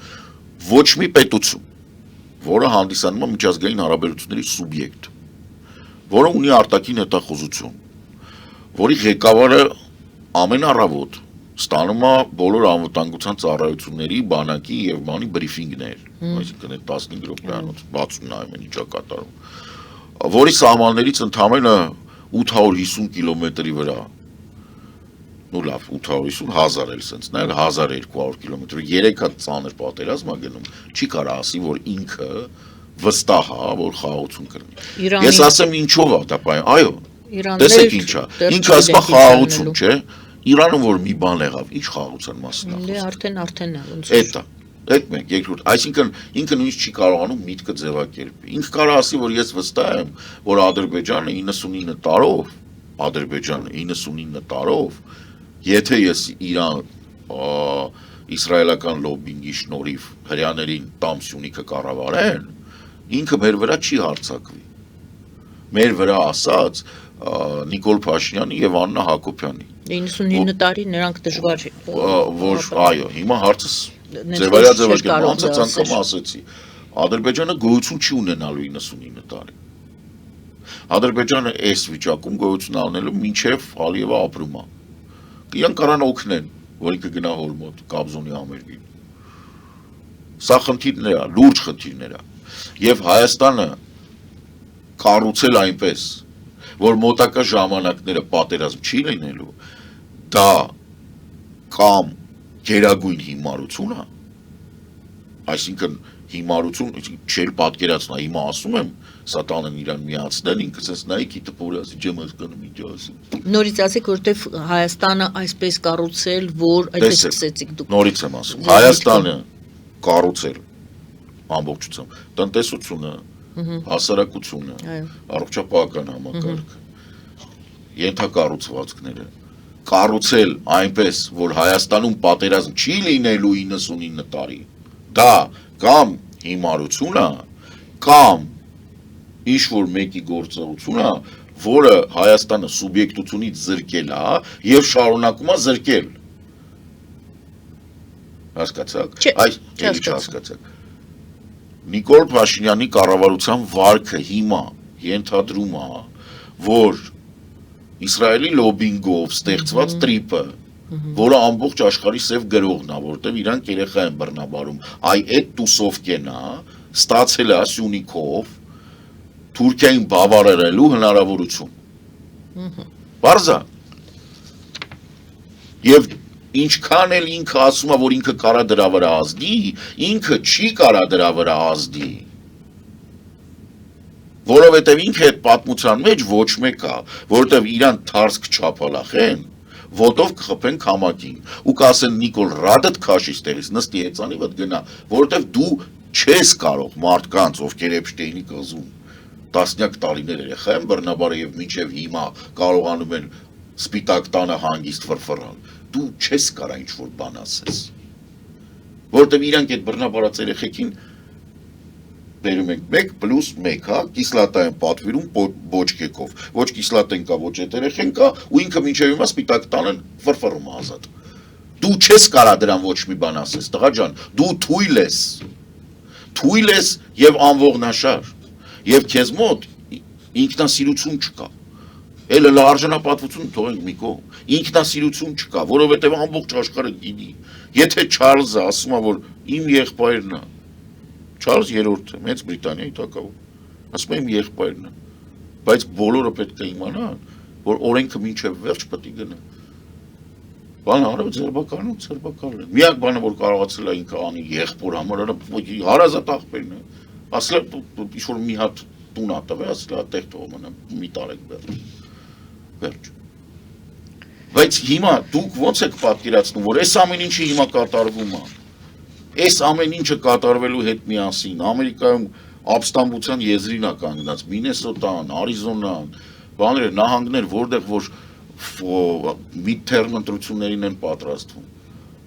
Ոչ մի պետություն, որը հանդիսանում է միջազգային հարաբերությունների սուբյեկտ, որը ունի արտաքին հետախուզություն, որի ղեկավարը ամեն առավոտ ստանում է բոլոր անվտանգության ծառայությունների, բանակի եւ բանի բրիֆինգներ, այսինքն այդ 15 րոպեանոց 60 նայում ինչա կատարում, որի սահմաններից ընդամենը 850 կիլոմետրի վրա, ну լավ 850,000 էլ sense նայել 1200 կիլոմետր 3 հատ ծանր պատերազմ ա գնում, չի կարա ասի, որ ինքը վստահ է, որ խաղաղություն կլինի։ Ես ասեմ ինչով է դա պայն, այո, տեսեք ինչա, ինքը ասում է խաղաղություն, չէ։ Իրանը որ մի բան եղավ, ինչ խաղաղության մասին է խոսքը։ Արդեն է ոնց։ Էդա։ Այդ մեկ, երկրորդ, այսինքն ինքը նույնիսկ չի կարողանում միտքը ձևակերպի։ Ինքը կարող ասի, որ ես վստահ եմ, որ Ադրբեջանը 99 տարով, եթե ես Իրան իսրայելական լոբինգի շնորհիվ հրյաներին տամ Սյունիքը կառավարեն, ինքը մեր վրա չի հարձակվի։ Մեր վրա ասած Նիկոլ Փաշինյանի եւ Աննա Հակոբյանի 99 տարի նրանք դժվար որ այո, հիմա հարցս ձևակերպել, ոնց անգամ ասեցի, Ադրբեջանը գոյություն չի ունենալու 99 տարի։ Ադրբեջանը այս վիճակում գոյություն ունենալու մինչև Ալիևը ապրում է։ Իրանք կարան օգնեն, որ ինքը գնա հոր մոտ Կաբզոնի համերգին։ Սա խնդիրներ է, լուրջ խնդիրներ է։ Եվ Հայաստանը կառուցել այնպես, որ մոտակա ժամանակները պատերազմ չի լինելու, դա կամ գերագույն հիմարություն է, այսինքն հիմարություն չել պատկերացնա, հիմա ասում եմ, Սատանեն իրան միացնել, ինքս ես նայի կիտը պորասի ջեմ հասկանում ինչ ասում։ Նորից ասեք, որտեվ Հայաստանը այսպես կառուցել, որ այդպես սկսեցիք դուք։ Նորից եմ ասում, Հայաստանը կառուցել ամբողջությամբ, տնտեսությունը, հասարակությունը, առողջապահական համակարգը, ենթակառուցվածքները, կառուցել այնպես, որ Հայաստանում պատերազմ չի լինելու 99 տարի, դա կամ հիմարություն է, կամ ինչ-որ մեկի գործողություն է, որը Հայաստանը սուբյեկտությունից զրկել է և շարունակում է զրկել։ Հասկացաք։ Չհասկացաք։ Նիկոլ Փաշինյանի կառավարության վարքը հիմա ենթադրում է, որ Իսրայելի լոբինգով ստեղծված տրիպը, որը ամբողջ աշխարհի սև գրողն է, որտեղ իրանք երեխա են բռնաբարում, այդ տուսովկեն է, ստացել է Սյունիքով Թուրքիային բավարարելու հնարավորություն։ Բարձա։ Եվ ինչքան էլ ինքը ասում է, որ ինքը կարա դրա վրա ազդի, ինքը չի կարա դրա վրա ազդի։ Որովհետև ինքը այդ պատմության մեջ ոչ մեկ է, որովհետև իրան թարսք չափալախեն, ոտով կխփեն քամակին ու կասեն Նիկոլ ռադդ քաշի ստերից նստի հեծանի վտ գնա, որովհետև դու չես կարող մարդկանց, ովքեր Էփշտեյնի կղզում տասնյակ տարիներ երեխա են բռնաբարել եւ մինչեւ հիմա կարողանում են սպիտակ տանը հանգիստ ֆրֆռալ, դու չես կարա ինչ-որ բան ասես, որովհետև իրանք այդ բռնաբարած երեխեքին բերում ենք 1+1, հա, կիսլատա են պատվիրում բոճկեքով, ոչ կիսլատեն կա, ոչ էտ երեխեն կա, ու ինքը մինչև հիմա սպիտակ տան են ֆրֆռում ազատ։ Դու չես կարա դրան ոչ մի բան ասես, տղա ջան, դու թույլ ես եւ անողնաշար, եւ քեզ մոտ ինքնասիրություն չկա։ Էլ արժանապատվություն թողենք մի կողմ, ինքնասիրություն չկա, որովհետեւ ամբողջ աշխարհը գիտի։ Եթե Չարլզը ասում է, որ իմ եղբայրն է, Չարլզ երրորդը, Մեծ Բրիտանիայի թագավոր, ասում է իմ եղբայրն է, բայց բոլորը պետք է իմանան, որ օրենքը մինչև վերջ պետք է գնա։ Բանը հարավ ձերբակալն է։ Միակ բանը, որ կարողացել է ինքը անի եղբոր համար, հարազատ աղբերն է, ասել է ինչ-որ մի հատ տուն ա տվել, ասել է տեղ թող մնա, մի տարեք վերջ։ Բայց հիմա դուք ոնց եք պատկերացնում, որ այս ամեն ինչը հիմա կատարվում է, այս ամեն ինչը կատարվելու հետ միասին, Ամերիկայում ապստամբության եզրին է կանգնած, Մինեսոտան, Արիզոնան, բաներ, նահանգներ, որտեղ որ mid-term ընտրություններին են պատրաստվում։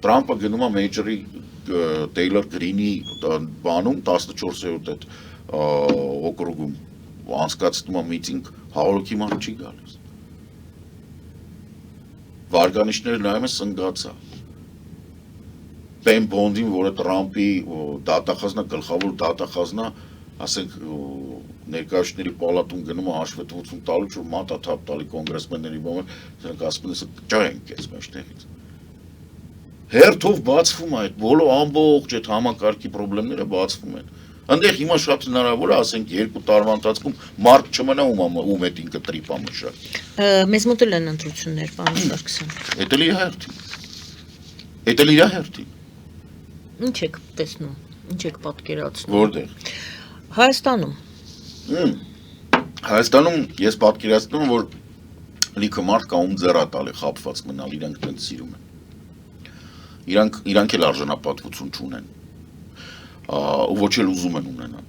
Տրամպը գնում է մեյջորի Տեյլոր Գրինի բանում 14-րդ այդ օկրուգում անցկացնում է միտինգ, 100 մարդ չի գալիս։ Վարկանիշները նայում ես ընկած է։ Պեն բոնդին, որը Տրամպի դատախազնա, գլխավոր դատախազնա, ասենք ներկայացուցիչների պալատում գնում է հաշվետվություն տալու, որ մատաթափ տալի կոնգրեսմենների բոմը, նրանք ասում են, ասա ջա ենք ես մեջտեղից։ Հերթով բացվում է այդ բոլոր ամբողջ այդ համակարգի խնդիրները բացվում են։ Այնտեղ հիմա շատ հնարավոր է, ասենք 2 տարվա ընթացքում մարդ չմնա ում այդ ինքը տրիպա մշակ։ Մեզ մոտ էլ են ընտրություններ, պարոն Սարգսյան։ Էդ էլ իր հերթին։ Էդ էլ իր հերթին։ Ինչ եք տեսնում, ինչ եք պատկերացնում։ Որտեղ։ Հայաստանում։ Հայաստանում ես պատկերացնում եմ, որ լիքը մարդ կա ում ձեռա տալի խապված մնալ, իրանք տենց սիրում են։ Իրանք էլ արժանապատվություն չունեն։ Ու ոչ էլ ուզում են ունենալ։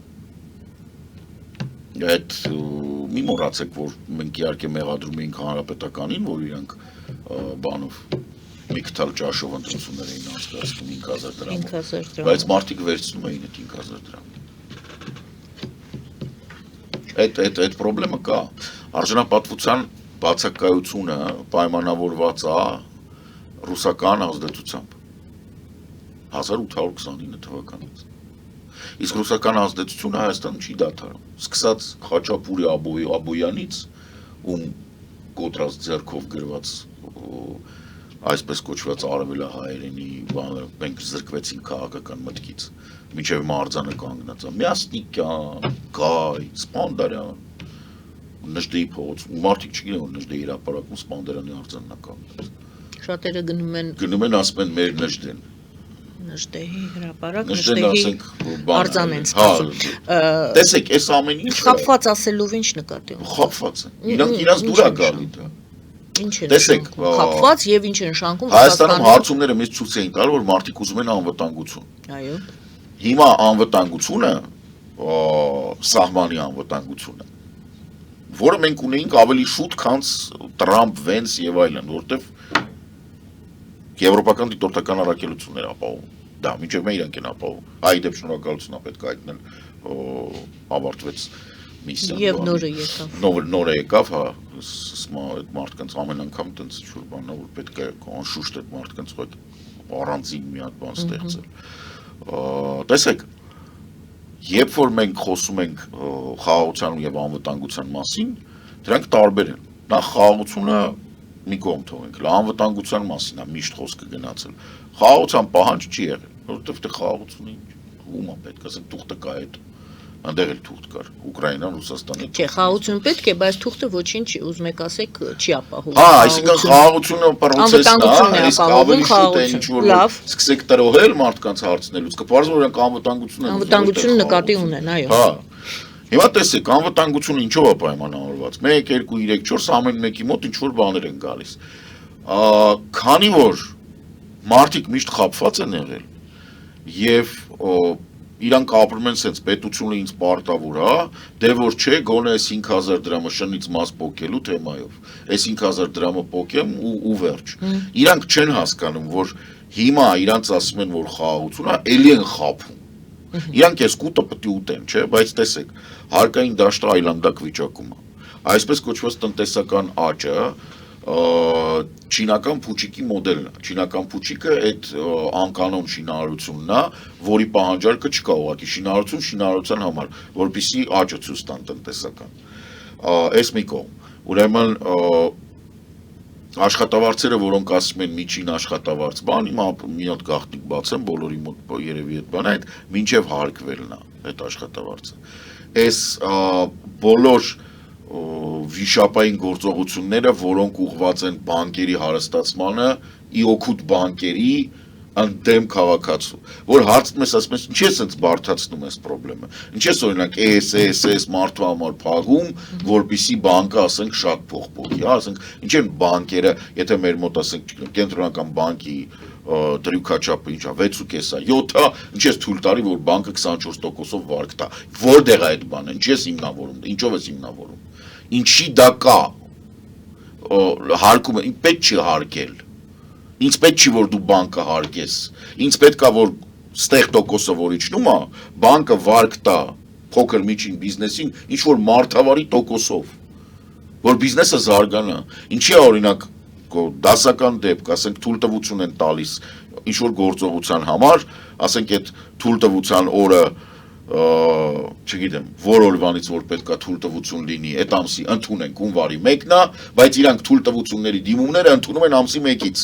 Այդ մի մոռացեք, որ մենք իհարկե մեղադրում էինք հանրապետականին, որ իրանք բանով մի քթալ ճաշով ընտրություններ էին անցկացնում 5000 դրամով, 5000 դրամ։ բայց մարդիկ վերցնում էին այդ 5000 դրամ։ Այդ խնդրը կա։ Արժանապատվության բացակայությունը պայմանավորված է ռուսական ազդեցությամբ 1829 թվականից։ Իսկ ռուսական ազդեցությունը Հայաստանում չի դադարում։ Սկսած Խաչապուրի Աբոյանից, ում կոտրած ձեռքով գրված այսպես կոչված արևելահայերենի բանը, մենք զրկվեցինք քաղաքական մտքից, մինչև Մարզանը կանգնած է, Մյասնիկյան, Գայ, Սպանդարյան, Նժդեի փողոց, մարդիկ չգիտեն, որ Նժդեի հրապարակում Սպանդարյանի արձանն է կանգնած։ Շատերը գնում են ասում են մեր Նժդեն։ Նժդեի հրապարակ, Նժդեն Նժդեի ասենք արձան են ստացում։ Տեսեք, այս ամեն ինչը Խապված ասելով ինչ նկատի ունի։ խապված է։ Իրանց դուր է գալի դա։ Ինչ են Տեսեք, խապված եւ ինչ են շանկում Հայաստանում հարցումները մեզ ցույց էին տալ, որ մարդիկ ուզում են անվտանգություն։ Այո։ Հիմա անվտանգությունը սահմանի անվտանգությունը, որը մենք ունեինք ավելի շուտ, քան Տրամփ, Վենս եւ այլն, որտեվ եվրոպական դիտորդական առաքելություններ ապահովում։ Դա մինչև մենք իրանք են ապահովում։ Այ դեպ շնորհակալություն պետք է հայտնել, ավարտվեց միսիան։ Եվ նորը եկավ։ Նորը եկավ, հա, այդ մարդկանց ամեն անգամ տենց ինչ-որ բան է, որ պետք է անշուշտ այդ մարդկանց առանձին մի հատ բան ստեղծել։ Տեսեք, երբ որ մենք խոսում ենք խաղաղության եւ անվտանգության մասին, դրանք տարբեր են։ Նախ խաղաղությունը մի կողմ թողենք, անվտանգության մասին է միշտ խոսքը գնացել։ Խաղաղության պահանջ չի եղել, որովհետեւ դե խաղաղությունը ում է պետք, ասենք թուղթը կա այդ։ Այնտեղ էլ թուղթ կար, Ուկրաինան, Ռուսաստանը։ Չէ, խաղաղություն պետք է, բայց թուղթը ոչինչ, ուզում եք ասեք, չի ապահովում։ Այսինքն խաղաղությունը պրոցեսն է, իսկ ավելի շուտ է ինչ որ սկսեք տրոհել մարդկանց հարցնելուց, կպարզվում որ անվտանգություն են։ Անվտանգություն նկատի ունեն, այո։ Հա։ Հիմա տեսեք, անվտանգությունը ինչով է պայմանավորված։ 1, 2, 3, 4 ամեն մեկի մոտ ինչ որ բաներ են գալիս։ Քանի որ մարդիկ միշտ խապված են եղել եւ իրանք ապրում են sense պետությունը ինձ պարտավոր է, դե որ չէ, գոնե այս 5000 դրամը շնից մաս պոկելու թեմայով։ Այս 5000 դրամը պոկեմ ու վերջ։ Իրանք չեն հասկանում, որ հիմա իրանք ասում են, որ խաղաղություն է, ելի են խափում։ Իրանք այս կուտը պետք է ուտեն, չէ, բայց տեսեք, հարկային դաշտը այլանդակ վիճակում է։ Այսպես կոչված տնտեսական աճը չինական փուչիկի մոդելն է։ Չինական փուչիկը այդ անկանոն շինարարությունն է, որի պահանջարկը չկա ուղղակի շինարարության համար, որպեսզի աճը ցույց տան տնտեսական։ Այս մի կողմ։ Ուրեմն աշխատավարձերը, որոնք ասում են միջին աշխատավարձ բան, հիմա մի հատ գաղտնիք բացեմ, բոլորի մոտ երևի այդ բանը, այդ մինչև հարկվելն է այդ աշխատավարձը։ Այս բոլոր վիշապային գործողությունները, որոնք ուղղված են բանկերի հարստացմանը, իօքուտ բանկերի ընդդեմ քաղաքացու, որ հարցնում ես, ասում ես, ինչ ես այնց բարդացնում այս խնդրը։ Ինչ ես օրինակ ESS մարդու համար փակում, որպեսզի բանկը ասենք շատ փող փոխի, հա, ասենք, ինչ են բանկերը, եթե մեր մոտ ասենք կենտրոնական բանկի դրույքաչափը ինչա 6.5-ա, 7-ա, ինչ ես թույլ տալի, որ բանկը 24%-ով վարկ տա։ Որտեղ է այդ բանը, ինչ ես հիմնավորում, ինչով ես հիմնավորում։ Ինչի դա կա։ Հարկում է, պետք չի հարկել։ Ինձ պետք չի, որ դու բանկը հարկես։ Ինձ պետք է, որ ստեղ տոկոսը որ իջնում է, բանկը վարկ տա փոքր միջին բիզնեսին ինչ որ մարդավարի տոկոսով, որ բիզնեսը զարգանա։ Ինչի է օրինակ դասական դեպք, ասենք թույլտվություն են տալիս ինչ որ գործողության համար, ասենք այդ թույլտվության օրը չգիտեմ, որ օրվանից որ պետքա թույլտվություն լինի, այդ ամսի ընդունենք հունվարի 1-ն է, բայց իրանք թույլտվությունների դիմումները ընդունում են ամսի 1-ից։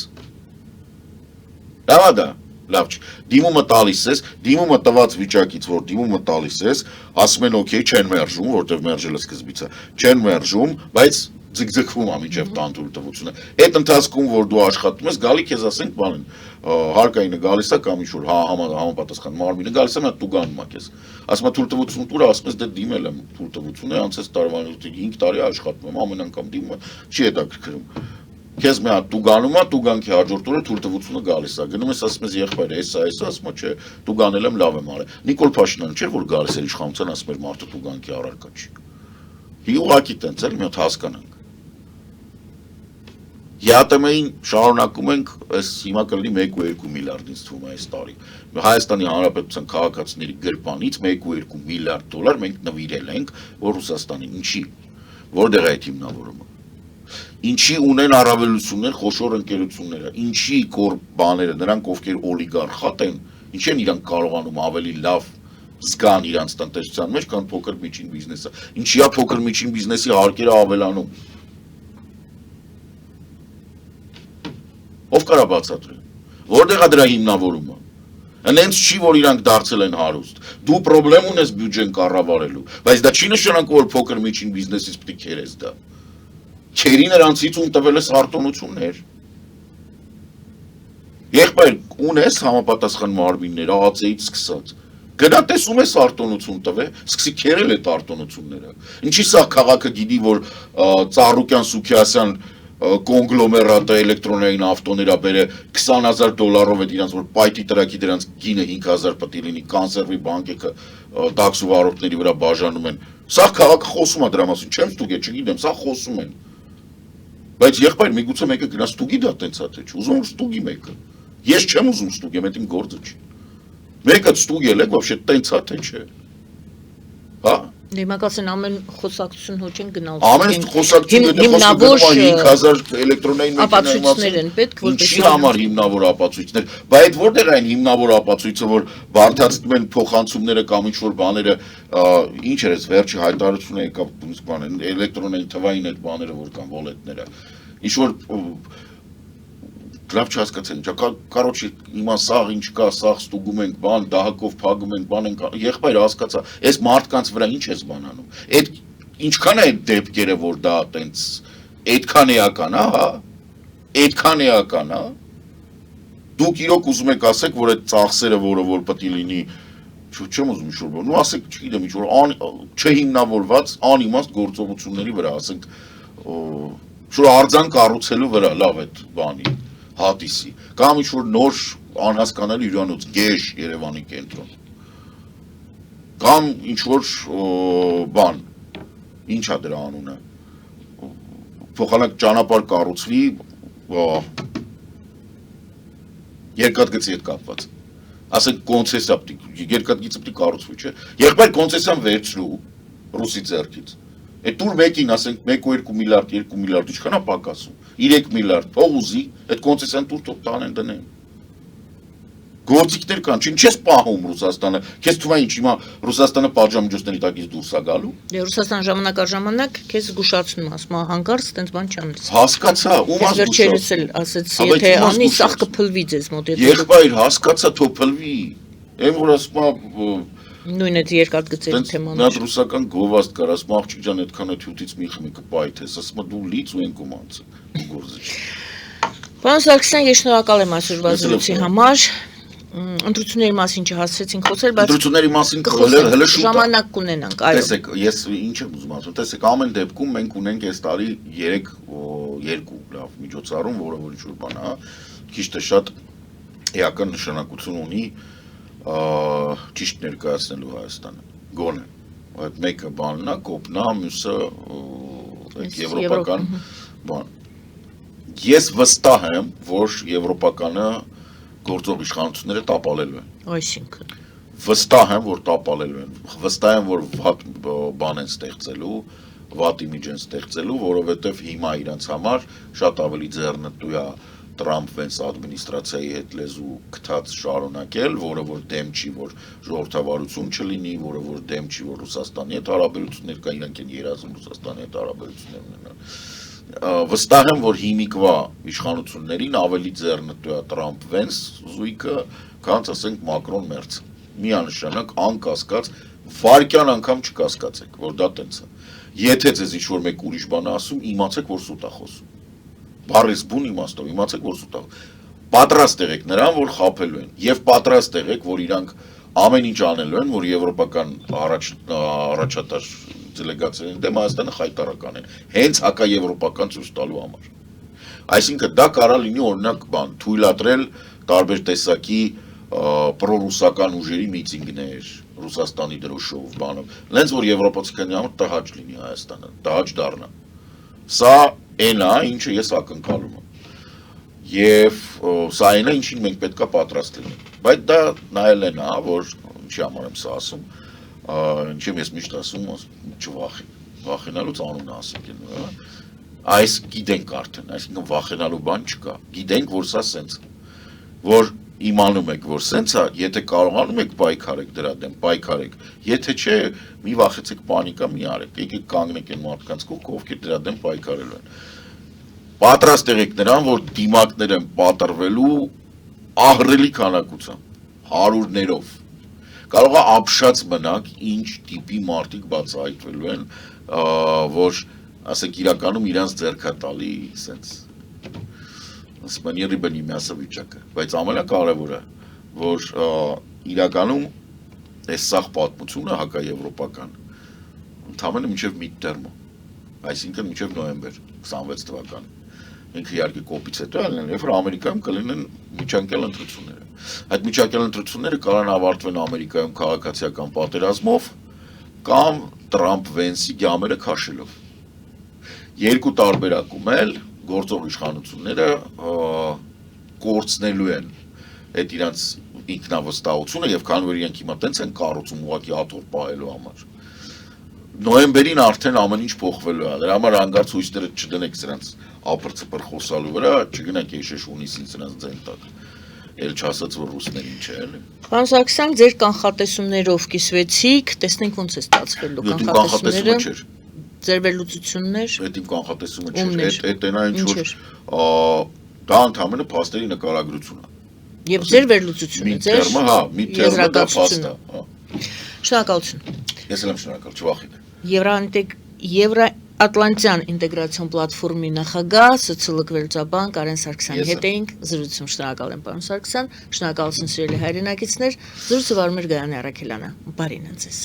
Լավ է դա, լավ չէ։ Դիմումը տալիս ես, դիմումը տված վիճակից, որ դիմումը տալիս ես, ասում են օքեյ, չեն մերժում, որտեղ մերժելը սկզբից է, չեն մերժում, բայց ձգձգվում է մինչև տան թույլտվությունը։ Այդ ընթացքում, որ դու աշխատում ես, գալի քեզ ասենք բան են, հարկայինը գալիս է կամ ինչ-որ համապատասխան մարմինը գալիս է, մատ դու գանում ես քեզ։ Ասում է թույլտվություն տուր, ասում ես դե դիմել եմ թույլտվությունը, անցած տարվա 5 տարի աշխատում եմ, ամեն անգամ դիմում եմ, չի հետաքրքրում։ Քեզ մի հատ դու գանում ես, դու գանքի հաջորդ օրը թույլտվությունը գալիս է։ Գնում ես, ասում ես եղբայր, էսա, ասում է, չէ, դու գանել եմ, լավ եմ արել։ Նիկոլ Փաշինյանը չէր որ գալիս էր իշխանության, ասում էր մարդը դու գանքի առարկա չի։ Ի ուղղակի տենց էլ մի հատ հասկանանք։ ԵԱՏՄ-ին շարունակում ենք, այս հիմա կլինի 1.2 միլիարդ ինձ թվում է այս տարի։ Հայաստանի Հանրապետության քաղաքացիների գրպանից 1.2 միլիարդ դոլար մենք նվիրել ենք, որ Ռուսաստանին ինչի, որտեղ է այդ հիմնավորումը։ Ինչի ունեն առավելություններ խոշոր ընկերությունները, ինչի կոր բաները, նրանք ովքեր օլիգարխատ են, ինչ են իրանք կարողանում ավելի լավ զգան իրանց տնտեսության մեջ, քան փոքր միջին բիզնեսը։ Ինչի է փոքր միջին բիզնեսի հարկերը ավելանում։ Ով կարա բացատրի։ Որտեղ է դրա հիմնավորումը։ Հենց չի որ իրանք դարձել են հարուստ։ Դու խնդրեմ ունես բյուջեն կառավարելու, բայց դա չի նշանակում որ փոքր միջին բիզնեսից պետք է քերես դա։ Քերի նրանցից ում տվել ես արտոնություններ։ Եղբայր ունես համապատասխան մարմիններ ԱԱՑ-ից սկսած։ Գնա տեսում ես արտոնություն տվե, սկսի քերել այդ արտոնությունները։ Ինչի՞ սա քաղաքը գիտի որ Ծառուկյան Սուքիասյան կոնգլոմերատը էլեկտրոնային ավտոներա բերը $20,000 այդ իրանց որ պայթի տրակի դրանց գինը 5,000 պետք լինի կոնսերվի բանկեկը տաքսու վարորդների վրա բաժանում են սա քաղաքը խոսում է դրա մասին չեմ ստուգել չգիտեմ սա խոսում են բայց եղբայր միգուցե մեկը գնա ստուգի դա տենց է թե չէ ուզում ստուգի մեկը ես չեմ ուզում ստուգեմ այդ իմ գործը չի մեկը ստուգել է вообще տենց է թե չէ հա Դեմոկրատիան ամեն խոսակցություն հոչ են գնալ։ Ամեն խոսակցությունը հիմնավոր 5000 էլեկտրոնային ապացույցներ են պետք որպես ինչի համար հիմնավոր ապացույցներ, բայց այդ որտեղ այն հիմնավոր ապացույցը, որ բարդացնում են փոխանցումները կամ ինչ որ բաները, ինչ էր այս վերջի հայտարարությունը եկավ բան էլեկտրոնային թվային այդ բաները որ կան վոլետները, ինչ որ լավ չհասկացել, короче, հիմա սաղ ինչ կա, սաղ ստուգում ենք բան, դահակով փակում ենք, բան ենք, եղբայր հասկացա, այս մարդկանց վրա ինչ ես բանանում։ Այդ ինչքան է այդ դեպքերը, որ դա տենց այդքան էական է, հա։ Այդքան էական է։ Դուք իրոք ուզում եք ասեք, որ այդ ծախսերը, որը որ պետք է լինի, չեմ ուզում ինչ-որ բան, ու ասեք, չգիտեմ, ինչ-որ չհիմնավորված անիմաստ գործողությունների վրա, ասենք, ինչ-որ արձան կառուցելու վրա, լավ այդ բանի հատիսի, կամ ինչ-որ նոր անհասկանալի հյուրանոց, գեշ Երևանի կենտրոն, կամ ինչ-որ բան, ինչ է դրա անունը, փոխանակ ճանապարհ կառուցվի, երկաթգծի հետ կապված, ասենք կոնցեսիա երկաթգիծը պետք է կառուցվի, չէ, եղբայր կոնցեսիան վերցրու ռուսի ձեռքից, Այդ տուր մեկին ասենք 1.2 միլիարդ, 2 միլիարդ, ինչքան է պակասում, 3 միլիարդ, փող ուզի, այդ կոնցեսիան տուր թող տանեն դնեն։ Գործիքներ կան, ինչ ես պահում Ռուսաստանը, քեզ թվում է ինչ հիմա Ռուսաստանը պատժամիջոցների տակից դուրս է գալու։ Դե Ռուսաստան ժամանակ առ ժամանակ քեզ զգուշացնում ասում է հանկարծ տենց բան չանես։ Հասկացա, ում ասում։ Վերջերս էլ ասեցի, եթե անի սախ կփլվի ձեզ մոտ։ Եղբայր, հասկացա, թող փլվի։ Եմ որ ասում է Նույն այդ երկաթգծերի թեման։ Նա ռուսական գովազդ կար, ասում աղջիկ ջան, այդքան այդ հյութից մի խմի կպայթես, ասում դու լից ու ենք ոմանց գործը։ Պարոն Սարգսյան, ես շնորհակալ եմ այսօրվա զրույցի համար։ Ընտրությունների մասին չհասցրեցինք խոսել, բայց ընտրությունների մասին հələ շուտ ժամանակ կունենանք, այո։ Տեսեք, ես ինչ եմ ուզում ասել, տեսեք, ամեն դեպքում մենք ունենք այս տարի 2 լավ միջոցառում, որը որ ինչ-որ բան է, քիչ թե շատ էական նշանակություն ունի ճիշտ ներկայացնելու Հայաստանը, գոնե, այդ մեկը բանն է, կոպն է, մյուսը եվրոպական բան։ Ես վստահ եմ, որ եվրոպականը գործող իշխանությունները տապալելու են։ Այսինքն վստահ եմ, որ տապալելու են, վստահ եմ, որ վատ բան են ստեղծելու, վատ իմիջ են ստեղծելու, որովհետև հիմա իրանց համար շատ ավելի ձեռնտու է Տրամփ-Վենս ադմինիստրացիայի հետ լեզու գտած շարունակել, որը որ դեմ չի, որ ժողովրդավարություն չլինի, որը որ դեմ չի, որ Ռուսաստանի հետ հարաբերություններ կա, իրանք են երազում Ռուսաստանի հետ հարաբերություններ ունենալ։ Վստահ եմ, որ հիմիկվա իշխանություններին ավելի ձեռնտու է Տրամփ-Վենս զույգը, քան ասենք Մակրոն-Մերց։ Միանշանակ անկասկած վարկյան անգամ չկասկածեք, որ դա տենց է։ Եթե ձեզ ինչ-որ մեկ ուրիշ բան ասում, իմացեք, որ սուտ է խոսում։ Բարես բուն իմաստով, իմացեք, որ սուտ է։ Պատրաստ եղեք նրան, որ խաբելու են, եւ պատրաստ եղեք, որ իրանք ամեն ինչ անելու են, որ եվրոպական առաջատար դելեգացիաների դեմ Հայաստանը խայտարական են, հենց հակաեվրոպական ցույց տալու համար։ Այսինքն դա կարա լինի օրինակ բան, թույլատրել տարբեր տեսակի պրոռուսական ուժերի միտինգներ, Ռուսաստանի դրոշով, բանով, լենց որ եվրոպացիքանի համար տհաճ լինի Հայաստանը, տհաճ դառնա։ Սա այն է, ինչը ես ակնկալում եմ։ Եվ սա այն է, ինչին մենք պետք է պատրաստ լինենք։ Բայց դա նայել են, որ ինչի համար եմ սա ասում, ինչի ես միշտ ասում, չվախենալուց անունը ասենք են, այս գիտենք արդեն, այսինքն վախենալու բան չկա, գիտենք, որ սա սենց է, որ իմանում եք, որ սենց է, եթե կարողանում եք պայքարեք դրա դեմ, պայքարեք, եթե չէ, մի վախեցեք պանիկա մի արեք, եկեք կանգնեք այն մարդկանց կողքը, ովքեր դրա դեմ պայքարելու են։ Պատրաստ եղեք նրան, որ դիմակներ են պատրվելու ահռելի քանակությամբ, հարյուրներով։ Կարող է ապշած մնաք, ինչ տիպի մարդիկ բացահայտվելու են, որ, ասենք, իրականում իրանց ձեռքա տալի, սենց, սպաների բնի միասը վիճակը, բայց ամենակարևորը, որ իրականում այս սաղ պատմությունը հակաեվրոպական, ընդամենը մինչև միտտերմը, այսինքն մինչև նոյեմբեր 26 թվականի, ինքը իհարկե կոպից հետո ելնեն, երբ որ Ամերիկայում կլինեն միջանկյալ ընտրությունները։ Այդ միջանկյալ ընտրությունները կարան ավարտվեն Ամերիկայում քաղաքացիական պատերազմով կամ Տրամփ-Վենսի գամերը քաշելով։ Երկու տարբերակում էլ գործող իշխանությունները կորցնելու են այդ իրանց ինքնավստահությունը եւ քանի որ իրենք հիմա տենց են կառուցում ուղղակի աթոռ պահելու համար։ Նոյեմբերին արդեն ամեն ինչ փոխվելու է։ Դրա համար հանգարց հույսները չդնեք սրանց ապրծպր խոսալու վրա, չգնաք եշեշ ունիսին սրանց ձեն տակ։ Էլ չասած որ ռուսներին չէ, էլի։ Պարոն Սարգսյան, ձեր կանխատեսումներով կիսվեցիք, տեսնենք ոնց է ստացվելու կանխատեսումները։ Ձեր վերլուծություններ։ Այդ իմ կանխատեսումը չէր, այդ այնա ինչ որ դա ընդհանրապես փաստերի նկարագրություն է։ Եվ ձեր վերլուծությունը, ձեր միտտերմը դա փաստ է, հա։ Շնորհակալություն։ Ես եմ շնորհակալ, չվախենեք։ Եվրոատլանտյան ինտեգրացիոն պլատֆորմի նախագահ, սոցիոլոգ Կարեն Սարգսյանի հետ էինք զրուցում։ Շնորհակալ եմ, պարոն Սարգսյան, շնորհակալություն սիրելի հայրենակիցներ, զրույցը վարում էր Գայանե Առաքելյանը։ Բարին ձեզ։